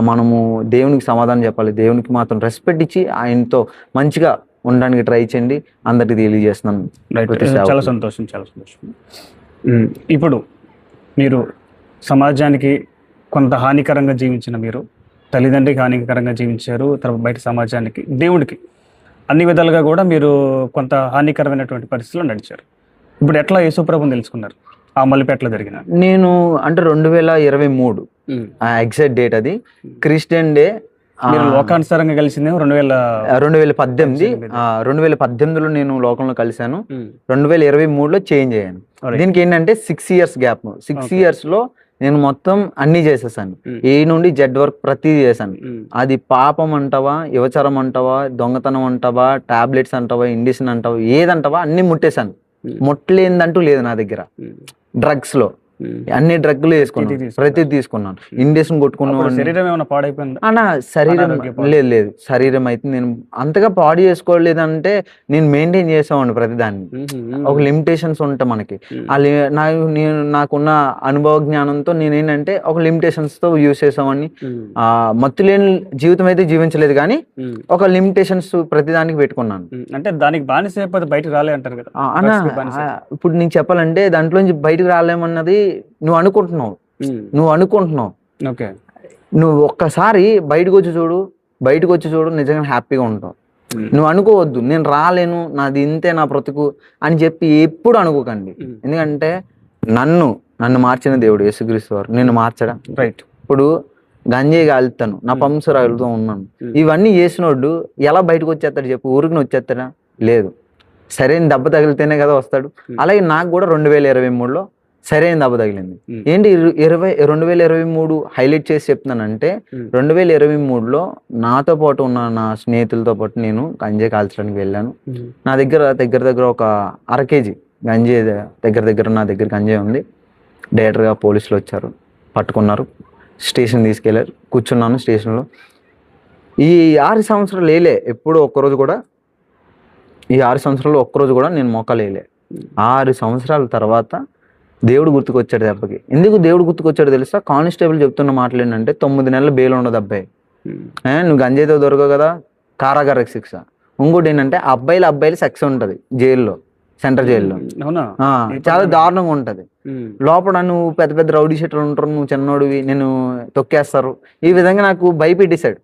మనము దేవునికి సమాధానం చెప్పాలి. దేవునికి మాత్రం రెస్పెక్ట్ ఇచ్చి ఆయనతో మంచిగా ఉండడానికి ట్రై చేయండి. అందరికి తెలియజేస్తున్నాను. చాలా సంతోషం, చాలా సంతోషం. ఇప్పుడు మీరు సమాజానికి కొంత హానికరంగా జీవించిన మీరు, తల్లిదండ్రికి హానికరంగా జీవించారు, తర్వాత బయట సమాజానికి, దేవుడికి అన్ని విధాలుగా కూడా మీరు కొంత హానికరమైనటువంటి పరిస్థితుల్లో నడిచారు. ఇప్పుడు ఎట్లా యేసుప్రభుని తెలుసుకున్నారు? ఆ మలిపెట్ల జరిగిన నేను అంటే 2023 ఎగ్జాక్ట్ డేట్, అది క్రిస్టియన్ డే. మీరు లోకానుసారంగా కలిసిందే 2018. 2018లో నేను లోకంలో కలిశాను. 2023లో చేంజ్ అయ్యాను. దీనికి ఏంటంటే 6 years గ్యాప్. 6 years లో నేను మొత్తం అన్ని చేసేసాను. ఏ నుండి జెడ్ వరకు ప్రతిదీ చేశాను. అది పాపం అంటావా, యువచరం అంటావా, దొంగతనం అంటావా, టాబ్లెట్స్ అంటావా, ఇండిషన్ అంటావా, ఏదంటావా అన్ని ముట్టేశాను. ముట్టలేదంటూ లేదు నా దగ్గర. డ్రగ్స్ లో అన్ని డ్రగ్లు వేసుకున్నాను, ప్రతిదీ తీసుకున్నాను. ఇండిషన్ కొట్టుకున్నాను. శరీరం ఏమైనా పాడైపోయింది అన్న? శరీరం లేదు, శరీరం అయితే నేను అంతగా పాడు చేసుకోలేదంటే నేను మెయింటైన్ చేసామండి ప్రతిదాన్ని. ఒక లిమిటేషన్స్ ఉంటాయి మనకి. నాకున్న అనుభవ జ్ఞానంతో నేనేంటంటే ఒక లిమిటేషన్స్ తో యూజ్ చేసామని. మత్తు లేని జీవితం అయితే జీవించలేదు, కానీ ఒక లిమిటేషన్స్ ప్రతిదానికి పెట్టుకున్నాను. అంటే దానికి బానిస అయిపోతే బయటకు రాలే అంటారు కదా అన్న. ఇప్పుడు నేను చెప్పాలంటే దాంట్లోంచి బయటకు రాలేమన్నది నువ్వు అనుకుంటున్నావు. నువ్వు ఒక్కసారి బయటకు వచ్చి చూడు, నిజంగా హ్యాపీగా ఉంటావు. నువ్వు అనుకోవద్దు నేను రాలేను, నాది ఇంతే, నా బ్రతుకు అని చెప్పి ఎప్పుడు అనుకోకండి. ఎందుకంటే నన్ను మార్చిన దేవుడు యేసుక్రీస్తు వారు నిన్ను మార్చడా. రైట్. ఇప్పుడు గంజాయి కాలుతాను, నా పంప్స్ రాగులుతూ ఉన్నాను, ఇవన్నీ చేసినోడు ఎలా బయటకు వచ్చేస్తాడు చెప్పు? ఊరికి వచ్చేస్తాడా? లేదు, సరైన దెబ్బ తగిలితేనే కదా వస్తాడు. అలాగే నాకు కూడా 2023లో సరైన దెబ్బ తగిలింది. ఏంటి 2023 హైలైట్ చేసి చెప్తున్నానంటే, 2023లో నాతో పాటు ఉన్న నా స్నేహితులతో పాటు నేను గంజాయి కాల్చడానికి వెళ్ళాను. నా దగ్గర ఒక 1/2 kg గంజాయి దగ్గర నా దగ్గర గంజాయి ఉంది. డైరెక్ట్గా పోలీసులు వచ్చారు, పట్టుకున్నారు, స్టేషన్ తీసుకెళ్లారు. కూర్చున్నాను స్టేషన్లో. ఈ 6 సంవత్సరాలు వేయలే ఎప్పుడు ఒక్కరోజు కూడా. ఈ 6 సంవత్సరాలు ఒక్కరోజు కూడా నేను మోకాలు వేయలే. 6 సంవత్సరాల తర్వాత దేవుడు గుర్తుకొచ్చాడు దెబ్బకి. ఎందుకు దేవుడు గుర్తుకొచ్చాడు తెలుసా? కానిస్టేబుల్ చెప్తున్న మాటలు ఏంటంటే 9 నెలలు బెయిల్ ఉండదు అబ్బాయి, నువ్వు గంజాయితో దొరకవు కదా, కారాగార శిక్ష. ఇంకోటి ఏంటంటే అబ్బాయిలు సెక్స్ ఉంటుంది జైల్లో, సెంట్రల్ జైల్లో. చాలా దారుణంగా ఉంటది. లోపల నువ్వు పెద్ద పెద్ద రౌడీ షీటర్లు ఉంటారు, నువ్వు చిన్నోడివి, నేను తొక్కేస్తారు, ఈ విధంగా నాకు భయపెట్టేశాడు.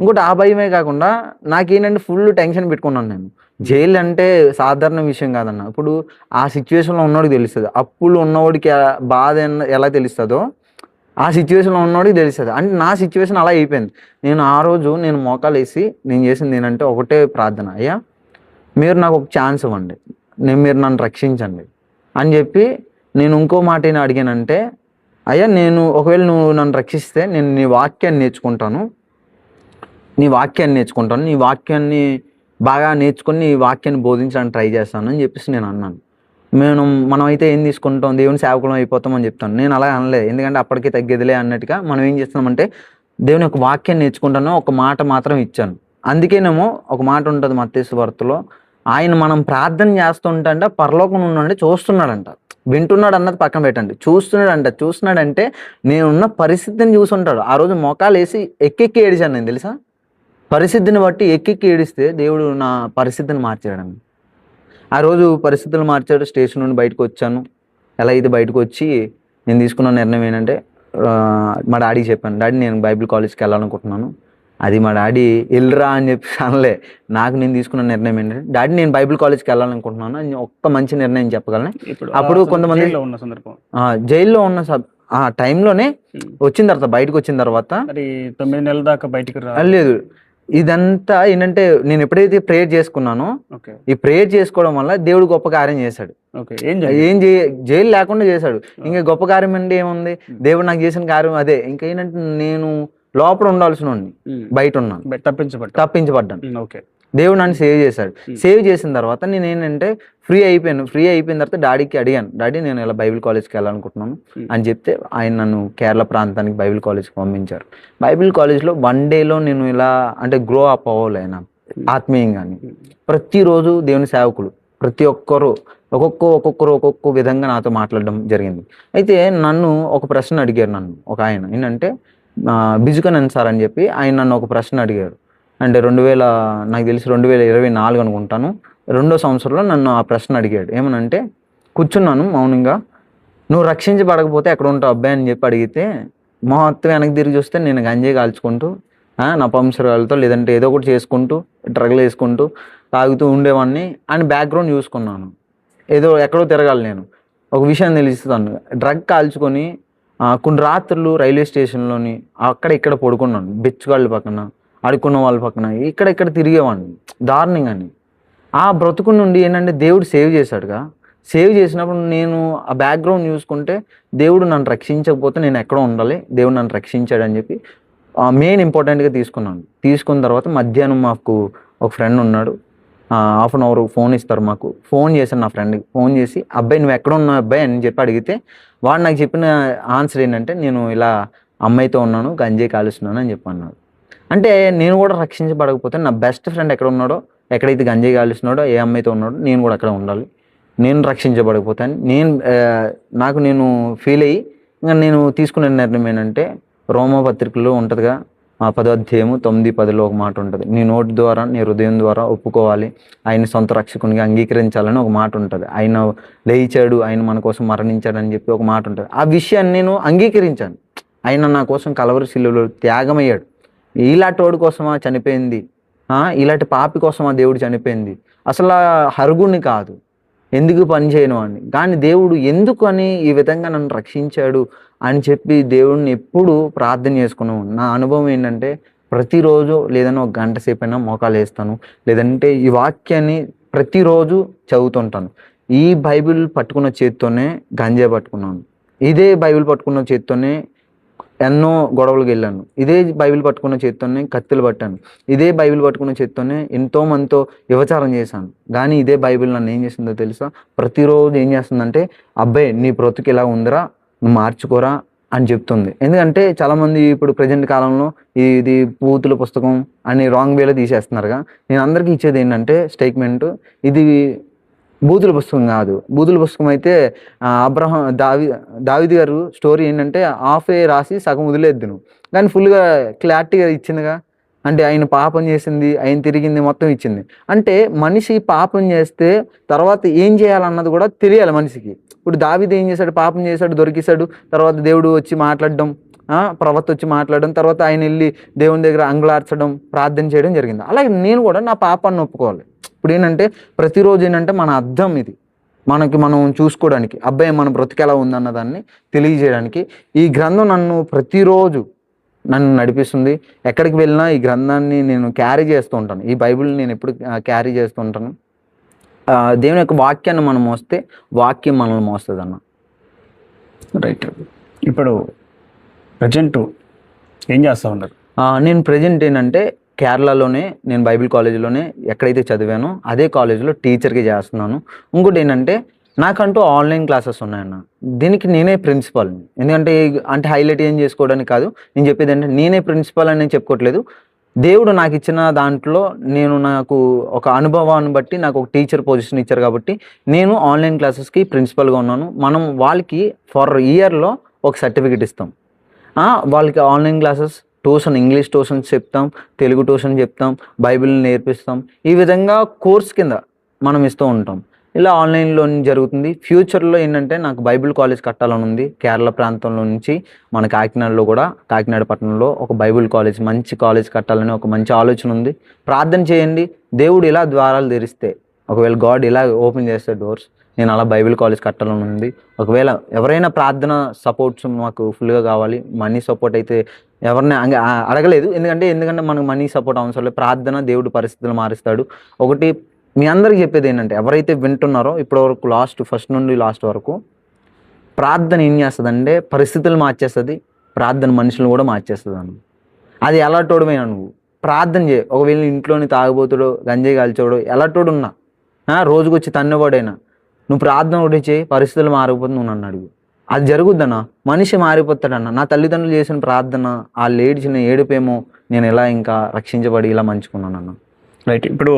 ఇంకోటి ఆ భయమే కాకుండా నాకేంటంటే ఫుల్ టెన్షన్ పెట్టుకున్నాను నేను. జైలు అంటే సాధారణ విషయం కాదన్న. ఇప్పుడు ఆ సిచ్యువేషన్లో ఉన్నవాడికి తెలుస్తుంది, అప్పులు ఉన్నవాడికి బాధ ఎలా తెలుస్తుందో ఆ సిచ్యువేషన్లో ఉన్నవాడికి తెలుస్తుంది. అంటే నా సిచ్యువేషన్ అలా అయిపోయింది. నేను ఆ రోజు నేను మోకాలు వేసి నేను చేసింది ఏంటంటే ఒకటే ప్రార్థన, అయ్యా మీరు నాకు ఒక ఛాన్స్ ఇవ్వండి, మీరు నన్ను రక్షించండి అని చెప్పి నేను ఇంకో మాట ఏం అడిగానంటే, అయ్యా నేను ఒకవేళ నువ్వు నన్ను రక్షిస్తే నేను నీ వాక్యాన్ని నేర్చుకుంటాను, నీ వాక్యాన్ని బాగా నేర్చుకొని నీ వాక్యాన్ని బోధించడానికి ట్రై చేస్తాను అని చెప్పేసి నేను అన్నాను. మనమైతే ఏం తీసుకుంటాం, దేవుని సేవకులం అయిపోతాం అని చెప్తాను. నేను అలా అనలేదు, ఎందుకంటే అప్పటికే తగ్గేదిలే అన్నట్టుగా మనం ఏం చేస్తున్నామంటే దేవుని యొక్క వాక్యాన్ని నేర్చుకుంటాను ఒక మాట మాత్రం ఇచ్చాను. అందుకేనేమో ఒక మాట ఉంటుంది మత్తయి సువార్తలో, ఆయన మనం ప్రార్థన చేస్తుంటే పరలోకం నుండి చూస్తున్నాడంట. వింటున్నాడు అన్నది పక్కన పెట్టండి, చూస్తున్నాడంటే నేనున్న పరిస్థితిని చూసుంటాడు. ఆ రోజు మోకాలు వేసి ఎక్కెక్కి ఏడిచాను నేను తెలుసా. పరిస్థితిని బట్టి ఎక్కెక్కి ఏడిస్తే దేవుడు నా పరిస్థితిని మార్చాడు. ఆ రోజు పరిస్థితులు మార్చాడు. స్టేషన్ నుండి బయటకు వచ్చాను. ఎలా అయితే బయటకు వచ్చి నేను తీసుకున్న నిర్ణయం ఏంటంటే, మా డాడీకి చెప్పాను, డాడీ నేను బైబిల్ కాలేజ్కి వెళ్ళాలనుకుంటున్నాను. అది మా డాడీ వెళ్ళరా అని చెప్పి అనలే. నాకు నేను తీసుకున్న నిర్ణయం ఏంటంటే, డాడీ నేను బైబిల్ కాలేజ్కి వెళ్ళాలనుకుంటున్నాను అని ఒక్క మంచి నిర్ణయం చెప్పగలను. అప్పుడు కొంతమంది జైల్లో ఉన్న ఆ టైంలోనే బయటకు వచ్చిన తర్వాత 9 నెలల దాకా బయటకు లేదు. ఇదంతా ఏంటంటే నేను ఎప్పుడైతే ప్రేయర్ చేసుకున్నానో, ఈ ప్రేయర్ చేసుకోవడం వల్ల దేవుడు గొప్ప కార్యం చేశాడు. జైలు లేకుండా చేశాడు. ఇంకా గొప్ప కార్యం అంటే ఏముంది, దేవుడు నాకు చేసిన కార్యం అదే. ఇంకా ఏంటంటే నేను లోపల ఉండాల్సిన బయట ఉన్నాను, తప్పించబడ్డాను. దేవుడు నన్ను సేవ్ చేశాడు. సేవ్ చేసిన తర్వాత నేను ఏంటంటే ఫ్రీ అయిపోయిన తర్వాత డాడీకి అడిగాను, డాడీ నేను ఇలా బైబిల్ కాలేజ్కి వెళ్ళాలనుకుంటున్నాను అని చెప్తే ఆయన నన్ను కేరళ ప్రాంతానికి బైబిల్ కాలేజ్కి పంపించారు. బైబిల్ కాలేజ్లో 1 డేలో నేను ఇలా అంటే గ్రో అప్ అవ్వాలి ఆయన ఆత్మీయంగాని. ప్రతిరోజు దేవుని సేవకులు ప్రతి ఒక్కరు ఒక్కొక్క విధంగా నాతో మాట్లాడడం జరిగింది. అయితే నన్ను ఒక ప్రశ్న అడిగారు, ఒక ఆయన ఏంటంటే బిజుకన్ సార్ అని చెప్పి ఆయన నన్ను ఒక ప్రశ్న అడిగారు. అంటే నాకు తెలిసి 2024 అనుకుంటాను, 2వ సంవత్సరంలో నన్ను ఆ ప్రశ్న అడిగాడు. ఏమనంటే, కూర్చున్నాను మౌనంగా, నువ్వు రక్షించబడకపోతే ఎక్కడ ఉంటావు అబ్బాయి అని చెప్పి అడిగితే, మొత్తం వెనక్కి తిరిగి చూస్తే నేను గంజాయి కాల్చుకుంటూ నా పంసరాలతో లేదంటే ఏదో ఒకటి చేసుకుంటూ డ్రగ్లు వేసుకుంటూ తాగుతూ ఉండేవాడిని అని బ్యాక్గ్రౌండ్ చూసుకున్నాను. ఎక్కడో తిరగాలి నేను. ఒక విషయం తెలుస్తాను, డ్రగ్ కాల్చుకొని కొన్ని రాత్రులు రైల్వే స్టేషన్లోని అక్కడ ఇక్కడ పడుకున్నాను, బెచ్చుగాళ్ళ పక్కన, ఆడుకున్న వాళ్ళ పక్కన, ఇక్కడ తిరిగేవాడిని దారుణంగా. ఆ బ్రతుకు నుండి ఏంటంటే దేవుడు సేవ్ చేశాడుగా. సేవ్ చేసినప్పుడు నేను ఆ బ్యాక్గ్రౌండ్ చూసుకుంటే దేవుడు నన్ను రక్షించకపోతే నేను ఎక్కడో ఉండాలి, దేవుడు నన్ను రక్షించాడు అని చెప్పి మెయిన్ ఇంపార్టెంట్గా తీసుకున్నాను. తీసుకున్న తర్వాత మధ్యాహ్నం మాకు ఒక ఫ్రెండ్ ఉన్నాడు, 1/2 అవర్ ఫోన్ ఇస్తారు మాకు. ఫోన్ చేశాను నా ఫ్రెండ్కి, ఫోన్ చేసి అబ్బాయి నువ్వు ఎక్కడ ఉన్నావు అబ్బాయి అని చెప్పి అడిగితే వాడు నాకు చెప్పిన ఆన్సర్ ఏంటంటే, నేను ఇలా అమ్మాయితో ఉన్నాను, గంజాయి కాలుస్తున్నాను అని చెప్పి అన్నాడు. అంటే నేను కూడా రక్షించబడకపోతే నా బెస్ట్ ఫ్రెండ్ ఎక్కడ ఉన్నాడో, ఎక్కడైతే గంజాయి కాలుస్తున్నాడో, ఏ అమ్మాయితో ఉన్నాడో నేను కూడా అక్కడ ఉండాలి. నేను రక్షించబడకపోతే నాకు నేను ఫీల్ అయ్యి ఇంకా నేను తీసుకునే నిర్ణయం ఏంటంటే, రోమపత్రికలో ఉంటుందిగా 10వ అధ్యాయము 9-10లో ఒక మాట ఉంటుంది, నీ నోటి ద్వారా నీ హృదయం ద్వారా ఒప్పుకోవాలి, ఆయన సొంత రక్షకునిగా అంగీకరించాలని ఒక మాట ఉంటుంది. ఆయన లేచాడు, ఆయన మన కోసం మరణించాడు అని చెప్పి ఒక మాట ఉంటుంది. ఆ విషయాన్ని నేను అంగీకరించాను. ఆయన నా కోసం కలవరి శిలువలో త్యాగమయ్యాడు. ఇలాంటి వాడి కోసమా చనిపోయింది, ఇలాంటి పాపి కోసమా దేవుడు చనిపోయింది, అసలు హరుగుని కాదు, ఎందుకు పని చేయను అని. కానీ దేవుడు ఎందుకు అని ఈ విధంగా నన్ను రక్షించాడు అని చెప్పి దేవుడిని ఎప్పుడు ప్రార్థన చేసుకున్నాను. నా అనుభవం ఏంటంటే ప్రతిరోజు లేదన్నా ఒక గంట సేపు అయినా మోకాలు వేస్తాను, లేదంటే ఈ వాక్యాన్ని ప్రతిరోజు చదువుతుంటాను. ఈ బైబిల్ పట్టుకున్న చేత్తోనే గంజా పట్టుకున్నాను, ఇదే బైబిల్ పట్టుకున్న చేత్తోనే ఎన్నో గొడవలకు వెళ్ళాను, ఇదే బైబిల్ పట్టుకున్న చేత్తోనే కత్తులు పట్టాను, ఇదే బైబిల్ పట్టుకున్న చేత్తోనే ఎంతో మందితో వ్యభిచారం చేశాను. కానీ ఇదే బైబిల్ నన్ను ఏం చేస్తుందో తెలుసా? ప్రతిరోజు ఏం చేస్తుందంటే, అబ్బాయి నీ బ్రతుకు ఇలా ఉందిరా, నువ్వు మార్చుకోరా అని చెప్తుంది. ఎందుకంటే చాలామంది ఇప్పుడు ప్రజెంట్ కాలంలో ఇది బూతుల పుస్తకం అని రాంగ్ వేలో తీసేస్తున్నారుగా. నేను అందరికీ ఇచ్చేది ఏంటంటే స్టేట్మెంట్, ఇది బూతుల పుస్తకం కాదు. బూతుల పుస్తకం అయితే అబ్రహం దావీదు గారు స్టోరీ ఏంటంటే హాఫే రాసి సగం వదిలేద్దు నువ్వు, కానీ ఫుల్గా క్లారిటీగా ఇచ్చిందిగా. అంటే ఆయన పాపం చేసింది, ఆయన తిరిగింది మొత్తం ఇచ్చింది. అంటే మనిషి పాపం చేస్తే తర్వాత ఏం చేయాలన్నది కూడా తెలియాలి మనిషికి. ఇప్పుడు దావీదు ఏం చేశాడు? పాపం చేశాడు, దొరికేశాడు, తర్వాత దేవుడు వచ్చి మాట్లాడడం, ప్రవక్త వచ్చి మాట్లాడడం, తర్వాత ఆయన వెళ్ళి దేవుని దగ్గర అంగుళార్చడం, ప్రార్థన చేయడం జరిగింది. అలాగే నేను కూడా నా పాపాన్ని ఒప్పుకోవాలి. ఇప్పుడు ఏంటంటే ప్రతిరోజు ఏంటంటే మన అర్థం ఇది, మనం చూసుకోవడానికి, అబ్బాయి మన బ్రతికి ఎలా ఉందన్న దాన్ని తెలియజేయడానికి ఈ గ్రంథం ప్రతిరోజు నన్ను నడిపిస్తుంది. ఎక్కడికి వెళ్ళినా ఈ గ్రంథాన్ని నేను క్యారీ చేస్తూ ఉంటాను, ఈ బైబిల్ని నేను ఎప్పుడు క్యారీ చేస్తూ ఉంటాను. దేవుని యొక్క వాక్యాన్ని మనం మోస్తే వాక్యం మనల్ని మోస్తుంది అన్న. రైట్. ఇప్పుడు ప్రజెంట్ ఏం చేస్తూ ఉన్నారు? నేను ప్రజెంట్ ఏంటంటే కేరళలోనే, నేను బైబిల్ కాలేజీలోనే ఎక్కడైతే చదివానో అదే కాలేజీలో టీచర్గా చేస్తున్నాను. ఇంకోటి ఏంటంటే నాకంటూ ఆన్లైన్ క్లాసెస్ ఉన్నాయన్న, దీనికి నేనే ప్రిన్సిపాల్ని. ఎందుకంటే అంటే హైలైట్ ఏం చేసుకోవడానికి కాదు, నేను చెప్పేది అంటే నేనే ప్రిన్సిపాల్ అని నేను చెప్పుకోవట్లేదు. దేవుడు నాకు ఇచ్చిన దాంట్లో నాకు ఒక అనుభవాన్ని బట్టి నాకు ఒక టీచర్ పొజిషన్ ఇచ్చారు కాబట్టి నేను ఆన్లైన్ క్లాసెస్కి ప్రిన్సిపల్గా ఉన్నాను. మనం వాళ్ళకి ఫర్ ఇయర్లో ఒక సర్టిఫికెట్ ఇస్తాం. వాళ్ళకి online classes, tuition, English tuitions చెప్తాం, తెలుగు ట్యూషన్ చెప్తాం, బైబిల్ని నేర్పిస్తాం. ఈ విధంగా కోర్స్ కింద మనం ఇస్తూ ఉంటాం. ఇలా ఆన్లైన్లో జరుగుతుంది. ఫ్యూచర్లో ఏంటంటే నాకు బైబిల్ కాలేజ్ కట్టాలని ఉంది. కేరళ ప్రాంతంలో నుంచి మన కాకినాడలో కూడా, కాకినాడ పట్టణంలో ఒక బైబిల్ కాలేజ్, మంచి కాలేజ్ కట్టాలని ఒక మంచి ఆలోచన ఉంది. ప్రార్థన చేయండి, దేవుడు ఇలా ద్వారాలు తెరిస్తే, ఒకవేళ గాడ్ ఇలా ఓపెన్ చేస్తే డోర్స్, నేను అలా బైబిల్ కాలేజ్ కట్టాలని ఉంది. ఒకవేళ ఎవరైనా ప్రార్థన సపోర్ట్స్ మాకు ఫుల్గా కావాలి. మనీ సపోర్ట్ అయితే ఎవరిని అడగలేదు, ఎందుకంటే మనకు మనీ సపోర్ట్ అవసరం లేదు. ప్రార్థన దేవుడు పరిస్థితులు మారుస్తాడు. ఒకటి మీ అందరికి చెప్పేది ఏంటంటే, ఎవరైతే వింటున్నారో ఇప్పటివరకు ఫస్ట్ నుండి లాస్ట్ వరకు, ప్రార్థన ఏం చేస్తుందంటే పరిస్థితులు మార్చేస్తుంది, ప్రార్థన మనుషులను కూడా మార్చేస్తుంది అన్న. అది ఎలాంటోడమైనా నువ్వు ప్రార్థన చేయి. ఒకవేళ ఇంట్లోని తాగుబోతుడు, గంజాయి కాల్చోడు, ఎలాంటోడు ఉన్నా, రోజుకొచ్చి తన్నవాడైనా, నువ్వు ప్రార్థన ఒకటి చేయి, పరిస్థితులు మారిపోతుంది. నువ్వు నన్ను అడుగు, అది జరుగుద్దన్నా. మనిషి మారిపోతాడన్న. నా తల్లిదండ్రులు చేసిన ప్రార్థన, వాళ్ళు ఏడిచిన ఏడుపేమో నేను ఎలా ఇంకా రక్షించబడి ఇలా మంచుకున్నాను అన్న. రైట్. ఇప్పుడు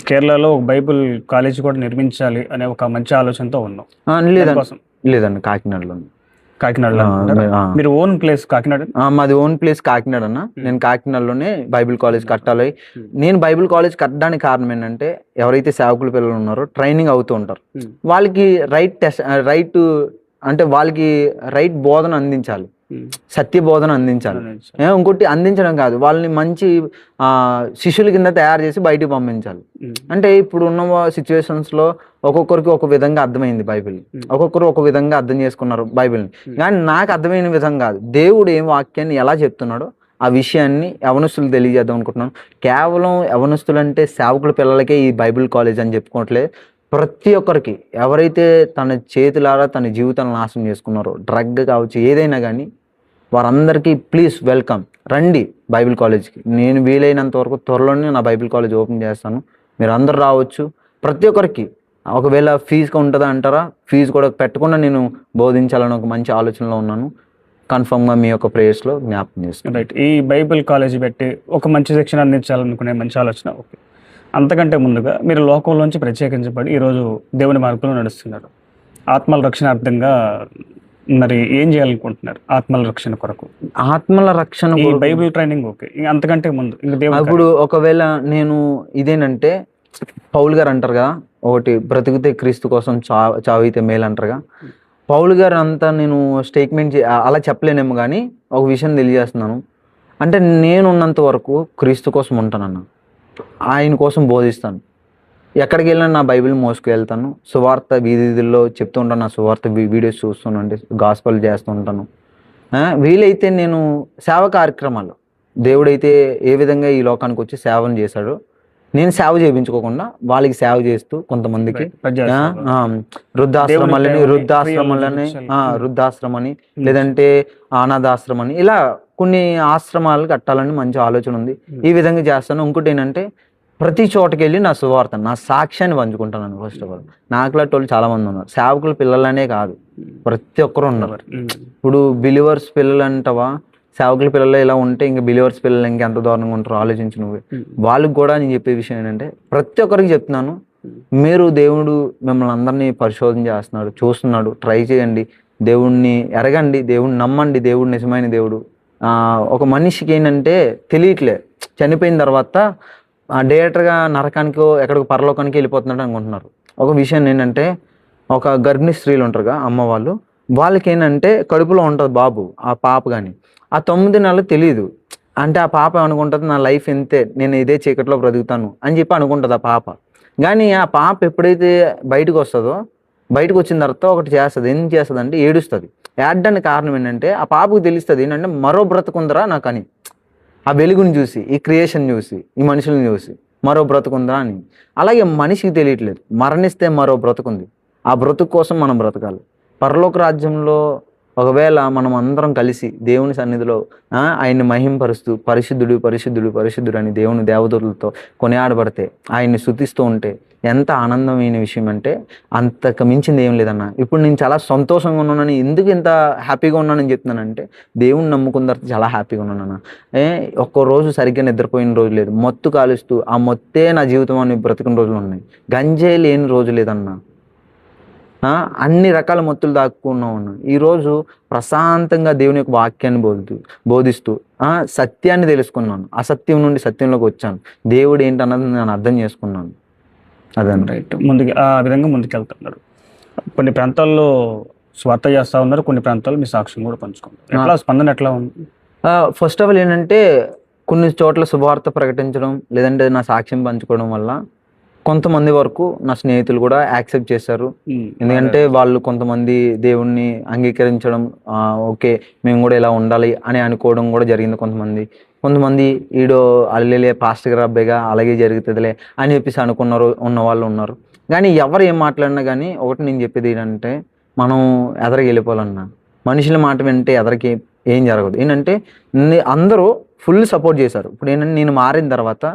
కేరళలో ఒక బైబిల్ కాలేజ్ కూడా నిర్మించాలి అనే ఒక మంచి ఆలోచనతో ఉన్నాం. లేదండి, కాకినాడలో. మీరు ఓన్ ప్లేస్ కాకినాడ? మాది ఓన్ ప్లేస్ కాకినాడ అన్న. నేను కాకినాడలోనే బైబిల్ కాలేజ్ కట్టాలి. నేను బైబిల్ కాలేజ్ కట్టడానికి కారణం ఏంటంటే, ఎవరైతే సేవకుల పిల్లలు ఉన్నారో ట్రైనింగ్ అవుతూ ఉంటారు, వాళ్ళకి రైట్ అంటే వాళ్ళకి రైట్ బోధన అందించాలి, సత్య బోధన అందించాలి. ఇంకోటి అందించడం కాదు, వాళ్ళని మంచి శిష్యుల కింద తయారు చేసి బయటికి పంపించాలి. అంటే ఇప్పుడు ఉన్న సిచ్యువేషన్స్లో ఒక్కొక్కరికి ఒక విధంగా అర్థమైంది బైబిల్, ఒక్కొక్కరు ఒక విధంగా అర్థం చేసుకున్నారు బైబిల్ని. కానీ నాకు అర్థమైన విధం కాదు, దేవుడు ఏం వాక్యాన్ని ఎలా చెప్తున్నాడో ఆ విషయాన్ని యవనస్తులు తెలియజేద్దాం అనుకుంటున్నాను. కేవలం యవనస్తులు అంటే సేవకుల పిల్లలకే ఈ బైబిల్ కాలేజ్ అని చెప్పుకోవట్లేదు, ప్రతి ఒక్కరికి, ఎవరైతే తన చేతులారా తన జీవితాన్ని నాశనం చేసుకున్నారో, డ్రగ్ కావచ్చు, ఏదైనా కానీ, వారందరికీ ప్లీజ్ వెల్కమ్, రండి బైబిల్ కాలేజ్కి. నేను వీలైనంత వరకు త్వరలోనే నా బైబిల్ కాలేజ్ ఓపెన్ చేస్తాను, మీరు అందరు రావచ్చు. ప్రతి ఒక్కరికి ఒకవేళ ఫీజుగా ఉంటుందా అంటారా, ఫీజు కూడా పెట్టకుండా నేను బోధించాలని ఒక మంచి ఆలోచనలో ఉన్నాను. కన్ఫర్మ్గా మీ యొక్క ప్రేయర్స్లో జ్ఞాపకం చేస్తాను. రైట్. ఈ బైబిల్ కాలేజ్ పెట్టి ఒక మంచి శిక్షణ అందించాలనుకునే మంచి ఆలోచన. ఓకే. అంతకంటే ముందుగా మీరు లోకంలోంచి ప్రత్యేకించబడి ఈరోజు దేవుని మార్గంలో నడుస్తున్నారు. ఆత్మల రక్షణార్థంగా మరి ఏం చేయాలనుకుంటున్నారు? ఆత్మల రక్షణ కొరకు, ఆత్మల రక్షణ బైబిల్ ట్రైనింగ్. ఓకే. అంతకంటే ముందు ఇప్పుడు ఒకవేళ నేను ఇదేనంటే, పౌలు గారు అంటారు కదా, ఒకటి బ్రతికితే క్రీస్తు కోసం, చావైతే మేలు అంటారుగా. పౌలు గారు అంతా నేను స్టేట్మెంట్ అలా చెప్పలేనేమో, కానీ ఒక విషయం తెలియజేస్తున్నాను. అంటే నేను ఉన్నంత వరకు క్రీస్తు కోసం ఉంటానన్న, ఆయన కోసం బోధిస్తాను. ఎక్కడికి వెళ్ళినా నా బైబిల్ మోసుకు వెళ్తాను. సువార్త వీధిలో చెప్తూ ఉంటాను. నా సువార్త వీడియోస్ చూస్తున్నాండి, గాస్పల్ చేస్తూ ఉంటాను. వీలైతే నేను సేవ కార్యక్రమాలు, దేవుడైతే ఏ విధంగా ఈ లోకానికి వచ్చి సేవను చేశాడో నేను సేవ చేయించుకోకుండా వాళ్ళకి సేవ చేస్తూ కొంతమందికి వృద్ధాశ్రమని లేదంటే అనాథాశ్రమని ఇలా కొన్ని ఆశ్రమాలు కట్టాలని మంచి ఆలోచన ఉంది. ఈ విధంగా చేస్తాను. ఇంకోటి ఏంటంటే ప్రతి చోటకి వెళ్ళి నా సువార్త, నా సాక్ష్యాన్ని పంచుకుంటాను. ఫస్ట్ ఆఫ్ ఆల్ నాకులాంటి వాళ్ళు చాలా మంది ఉన్నారు. సేవకుల పిల్లలనే కాదు, ప్రతి ఒక్కరు ఉన్నారు. ఇప్పుడు బిలీవర్స్ పిల్లలు అంటావా, సేవకుల పిల్లలు ఇలా ఉంటే ఇంకా బిలీవర్స్ పిల్లలు ఇంకెంత దూరంగా ఉంటారో ఆలోచించి నువ్వే. వాళ్ళకి కూడా నేను చెప్పే విషయం ఏంటంటే ప్రతి ఒక్కరికి చెప్తున్నాను, మీరు దేవుడు మిమ్మల్ని అందరినీ పరిశోధన చేస్తున్నాడు, చూస్తున్నాడు. ట్రై చేయండి, దేవుణ్ణి ఎరగండి, దేవుణ్ణి నమ్మండి. దేవుడు నిజమైన దేవుడు. ఒక మనిషికి ఏంటంటే తెలియట్లే, చనిపోయిన తర్వాత డైరెక్ట్గా నరకానికో ఎక్కడికో పరలోకానికి వెళ్ళిపోతున్నాడు అనుకుంటున్నారు. ఒక విషయం ఏంటంటే ఒక గర్భిణీ స్త్రీలు ఉంటారుగా అమ్మ వాళ్ళకి ఏంటంటే కడుపులో ఉంటుంది బాబు, ఆ పాప కానీ ఆ 9 నెలలు తెలియదు. అంటే ఆ పాప అనుకుంటుంది నా లైఫ్ ఇంతే, నేను ఇదే చీకట్లో బ్రతుకుతాను అని చెప్పి అనుకుంటుంది ఆ పాప. కానీ ఆ పాప ఎప్పుడైతే బయటకు వస్తుందో, బయటకు వచ్చిన తర్వాత ఒకటి చేస్తుంది. ఏం చేస్తుంది అంటే ఏడుస్తుంది. ఏడడానికి కారణం ఏంటంటే ఆ పాపకు తెలుస్తుంది ఏంటంటే మరో బ్రతుకుందరా నాకు అని. ఆ వెలుగుని చూసి, ఈ క్రియేషన్ చూసి, ఈ మనుషులను చూసి మరో బ్రతుకుందా అని. అలాగే మనిషికి తెలియట్లేదు, మరణిస్తే మరో బ్రతుకుంది, ఆ బ్రతుకు కోసం మనం బ్రతకాలి. పరలోక రాజ్యంలో ఒకవేళ మనం అందరం కలిసి దేవుని సన్నిధిలో ఆయన్ని మహింపరుస్తూ పరిశుద్ధుడు పరిశుద్ధుడు పరిశుద్ధుడు అని దేవుని దేవదూతలతో కొనియాడబడితే, ఆయన్ని స్తుతిస్తూ ఉంటే ఎంత ఆనందమైన విషయం అంటే అంతకు మించింది ఏం లేదన్న. ఇప్పుడు నేను చాలా సంతోషంగా ఉన్నానని, ఎందుకు ఇంత హ్యాపీగా ఉన్నానని చెప్తున్నానంటే దేవుని నమ్ముకున్న తర్వాత చాలా హ్యాపీగా ఉన్నానన్న. ఒక్క రోజు సరిగ్గా నిద్రపోయిన రోజు లేదు, మత్తు కాలుస్తూ ఆ మొత్తే నా జీవితం అని బ్రతికిన రోజులు ఉన్నాయి. గంజాయి లేని రోజు లేదన్నా. అన్ని రకాల మత్తులు దాక్కున్నాను. ఈరోజు ప్రశాంతంగా దేవుని యొక్క వాక్యాన్ని బోధిస్తూ సత్యాన్ని తెలుసుకున్నాను. అసత్యం నుండి సత్యంలోకి వచ్చాను. దేవుడు ఏంటన్నది నేను అర్థం చేసుకున్నాను. అదే రైట్. ముందుకు ఆ విధంగా ముందుకెళ్తున్నారు. కొన్ని ప్రాంతాల్లో స్వార్థ చేస్తూ ఉన్నారు, కొన్ని ప్రాంతాల్లో మీ సాక్ష్యం కూడా పంచుకుంటారు. ఎట్లా స్పందన ఎట్లా ఉంది? ఫస్ట్ ఆఫ్ ఆల్ ఏంటంటే కొన్ని చోట్ల శుభవార్త ప్రకటించడం లేదంటే నా సాక్ష్యం పంచుకోవడం వల్ల కొంతమంది వరకు నా స్నేహితులు కూడా యాక్సెప్ట్ చేశారు. ఎందుకంటే వాళ్ళు కొంతమంది దేవుణ్ణి అంగీకరించడం, ఓకే మేము కూడా ఇలా ఉండాలి అని అనుకోవడం కూడా జరిగింది. కొంతమంది ఈడో అల్లెలే పాస్టర్ గారు అబ్బాయిగా అలాగే జరుగుతుందిలే అని చెప్పేసి ఉన్న వాళ్ళు ఉన్నారు. కానీ ఎవరు ఏం మాట్లాడినా కానీ ఒకటి నేను చెప్పేది ఏంటంటే మనం ఎదరికి వెళ్ళిపోవాలన్నా, మనుషుల మాట వింటే ఎదరికి ఏం జరగదు. ఏంటంటే అందరూ ఫుల్ సపోర్ట్ చేశారు. ఇప్పుడు ఏంటంటే నేను మారిన తర్వాత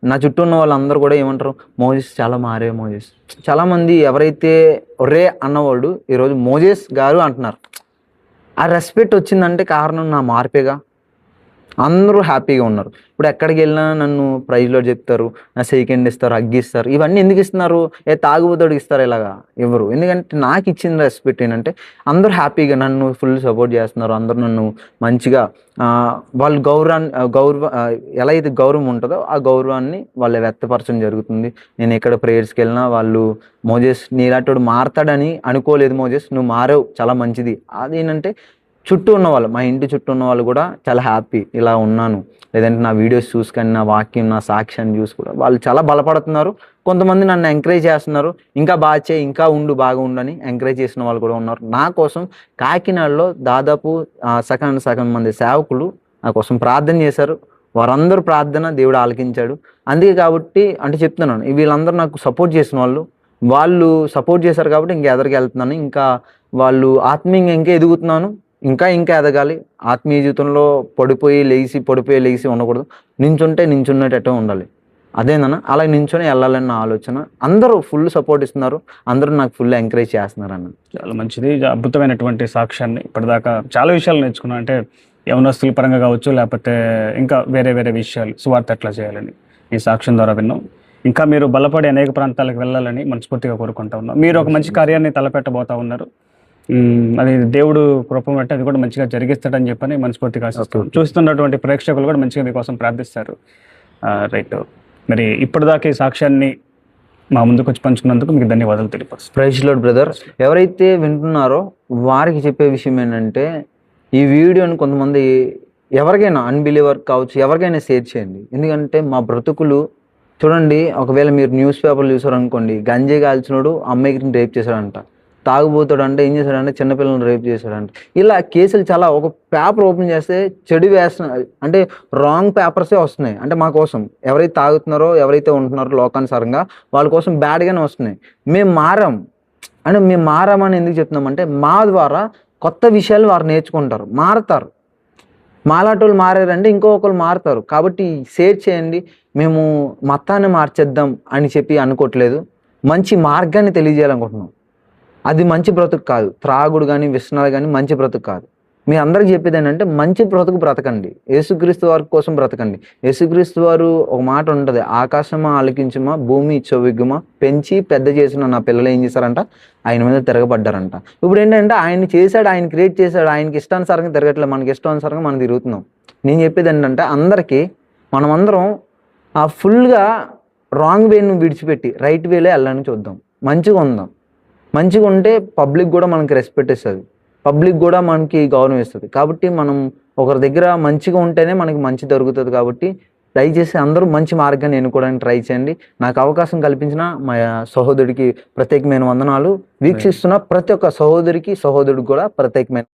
నా చుట్టూ ఉన్న వాళ్ళందరూ కూడా ఏమంటారు, మోజెస్ చాలా మారే మోజెస్. చాలామంది ఎవరైతే ఒరే అన్నవాళ్ళు ఈరోజు మోజెస్ గారు అంటున్నారు. ఆ రెస్పెక్ట్ వచ్చిందంటే కారణం నా మార్పేగా. అందరూ హ్యాపీగా ఉన్నారు. ఇప్పుడు ఎక్కడికి వెళ్ళినా నన్ను ప్రైజ్లో చెప్తారు, నా సెకండ్ ఇస్తారు, అగ్గిస్తారు. ఇవన్నీ ఎందుకు ఇస్తున్నారు? తాగుబోతోడికి ఇస్తారు ఇలాగా ఎవరు? ఎందుకంటే నాకు ఇచ్చిన రెస్పెక్ట్ ఏంటంటే అందరూ హ్యాపీగా నన్ను ఫుల్ సపోర్ట్ చేస్తున్నారు. అందరూ నన్ను మంచిగా వాళ్ళు ఎలా అయితే గౌరవం ఉంటుందో ఆ గౌరవాన్ని వాళ్ళు వ్యక్తపరచడం జరుగుతుంది. నేను ఎక్కడ ప్రేయర్స్కి వెళ్ళినా వాళ్ళు మోజెస్ నీలాంటి మారతాడని అనుకోలేదు, మోజెస్ నువ్వు మారావు చాలా మంచిది. అదేంటంటే చుట్టూ ఉన్న వాళ్ళు, మా ఇంటి చుట్టూ ఉన్న వాళ్ళు కూడా చాలా హ్యాపీ ఇలా ఉన్నాను, లేదంటే నా వీడియోస్ చూసుకొని నా వాక్యం నా సాక్ష్యాన్ని చూసి కూడా వాళ్ళు చాలా బలపడుతున్నారు. కొంతమంది నన్ను ఎంకరేజ్ చేస్తున్నారు, ఇంకా బాగా చేయి, ఇంకా బాగా ఉండని ఎంకరేజ్ చేసిన వాళ్ళు కూడా ఉన్నారు. నా కోసం కాకినాడలో దాదాపు సగం మంది సేవకులు నా కోసం ప్రార్థన చేశారు. వారందరూ ప్రార్థన దేవుడు ఆలకించాడు. అందుకే కాబట్టి అంటే చెప్తున్నాను, వీళ్ళందరూ నాకు సపోర్ట్ చేసిన వాళ్ళు సపోర్ట్ చేశారు కాబట్టి ఇంకా ఎదరికి వెళ్తున్నాను. ఇంకా వాళ్ళు ఆత్మీయంగా ఇంకా ఎదుగుతున్నాను, ఇంకా ఎదగాలి. ఆత్మీయ జీవితంలో పడిపోయి లేచి ఉండకూడదు. నించున్నట్టు ఉండాలి. అదేనన్నా అలా నించొని వెళ్ళాలని నా ఆలోచన. అందరూ ఫుల్ సపోర్ట్ ఇస్తున్నారు, అందరూ నాకు ఫుల్ ఎంకరేజ్ చేస్తున్నారు అన్న. చాలా మంచిది. అద్భుతమైనటువంటి సాక్ష్యాన్ని ఇప్పటిదాకా చాలా విషయాలు నేర్చుకున్నాను. అంటే యవనస్తుల పరంగా కావచ్చు, లేకపోతే ఇంకా వేరే విషయాలు సువార్త ఎట్లా చేయాలని ఈ సాక్ష్యం ద్వారా విన్నాం. ఇంకా మీరు బలపడి అనేక ప్రాంతాలకు వెళ్ళాలని మనస్ఫూర్తిగా కోరుకుంటా ఉన్నాం. మీరు ఒక మంచి కార్యాన్ని తలపెట్టబోతా ఉన్నారు. అది దేవుడు కృప బట్టి అది కూడా మంచిగా జరిగిస్తాడని చెప్పని మనస్ఫూర్తిగా ఆశిస్తాం. చూస్తున్నటువంటి ప్రేక్షకులు కూడా మంచిగా మీకోసం ప్రార్థిస్తారు. రైట్. మరి ఇప్పటిదాకా ఈ సాక్ష్యాన్ని మా ముందుకు వచ్చి పంచుకున్నందుకు మీకు ధన్యవాదాలు తెలియపరుస్తాను. Praise lord brother. ఎవరైతే వింటున్నారో వారికి చెప్పే విషయం ఏంటంటే ఈ వీడియోని ఎవరికైనా అన్బిలీవర్ కావచ్చు, ఎవరికైనా షేర్ చేయండి. ఎందుకంటే మా బ్రతుకులు చూడండి, ఒకవేళ మీరు న్యూస్ పేపర్లు చూసారనుకోండి, గంజాయి కాల్చినోడు అమ్మాయికి రేప్ చేశాడంట, తాగుబోతాడు అంటే ఏం చేశాడంటే చిన్నపిల్లలను రేప్ చేశాడంట. ఇలా కేసులు చాలా, ఒక పేపర్ ఓపెన్ చేస్తే చెడు వేసిన అంటే రాంగ్ పేపర్సే వస్తున్నాయి. అంటే మా కోసం ఎవరైతే తాగుతున్నారో, ఎవరైతే ఉంటున్నారో లోకానుసారంగా వాళ్ళ కోసం బ్యాడ్గానే వస్తున్నాయి. మేము మారాం అంటే మేము మారామని ఎందుకు చెప్తున్నామంటే మా ద్వారా కొత్త విషయాలు వారు నేర్చుకుంటారు, మారతారు. మాలాటోళ్ళు మారారంటే ఇంకొకరు మారుతారు. కాబట్టి షేర్ చేయండి. మేము మతాన్ని మార్చేద్దాం అని చెప్పి అనుకోవట్లేదు, మంచి మార్గాన్ని తెలియజేయాలనుకుంటున్నాం. అది మంచి బ్రతుకు కాదు. త్రాగుడు కానీ వ్యసనాలు కానీ మంచి బ్రతుకు కాదు. మీ అందరికి చెప్పేది ఏంటంటే మంచి బ్రతుకు బ్రతకండి, యేసుక్రీస్తు వారి కోసం బ్రతకండి. యేసుక్రీస్తు వారు ఒక మాట ఉంటుంది, ఆకాశమా ఆలకించుమా, భూమి చెవిగుమా, పెంచి పెద్ద చేసిన నా పిల్లలు ఏం చేశారంట, ఆయన మీద తిరగబడ్డారంట. ఇప్పుడు ఏంటంటే ఆయన చేశాడు, ఆయన క్రియేట్ చేశాడు, ఆయనకి ఇష్టానుసారంగా తిరగట్లేదు, మనకి ఇష్టానుసారంగా మనం తిరుగుతున్నాం. నేను చెప్పేది ఏంటంటే అందరికీ మనమందరం ఆ ఫుల్గా రాంగ్ వేను విడిచిపెట్టి రైట్ వేలో వెళ్ళాలని చూద్దాం, మంచిగా ఉందాం. మంచిగా ఉంటే పబ్లిక్ కూడా మనకి రెస్పెక్ట్ ఇస్తుంది, పబ్లిక్ కూడా మనకి గౌరవం ఇస్తుంది. కాబట్టి మనం ఒకరి దగ్గర మంచిగా ఉంటేనే మనకి మంచి దొరుకుతుంది. కాబట్టి దయచేసి అందరూ మంచి మార్గాన్ని ఎన్నుకోవడానికి ట్రై చేయండి. నాకు అవకాశం కల్పించిన మా సహోదరుడికి ప్రత్యేకమైన వందనాలు. వీక్షిస్తున్న ప్రతి ఒక్క సహోదరికి సహోదరుడికి కూడా ప్రత్యేకమైన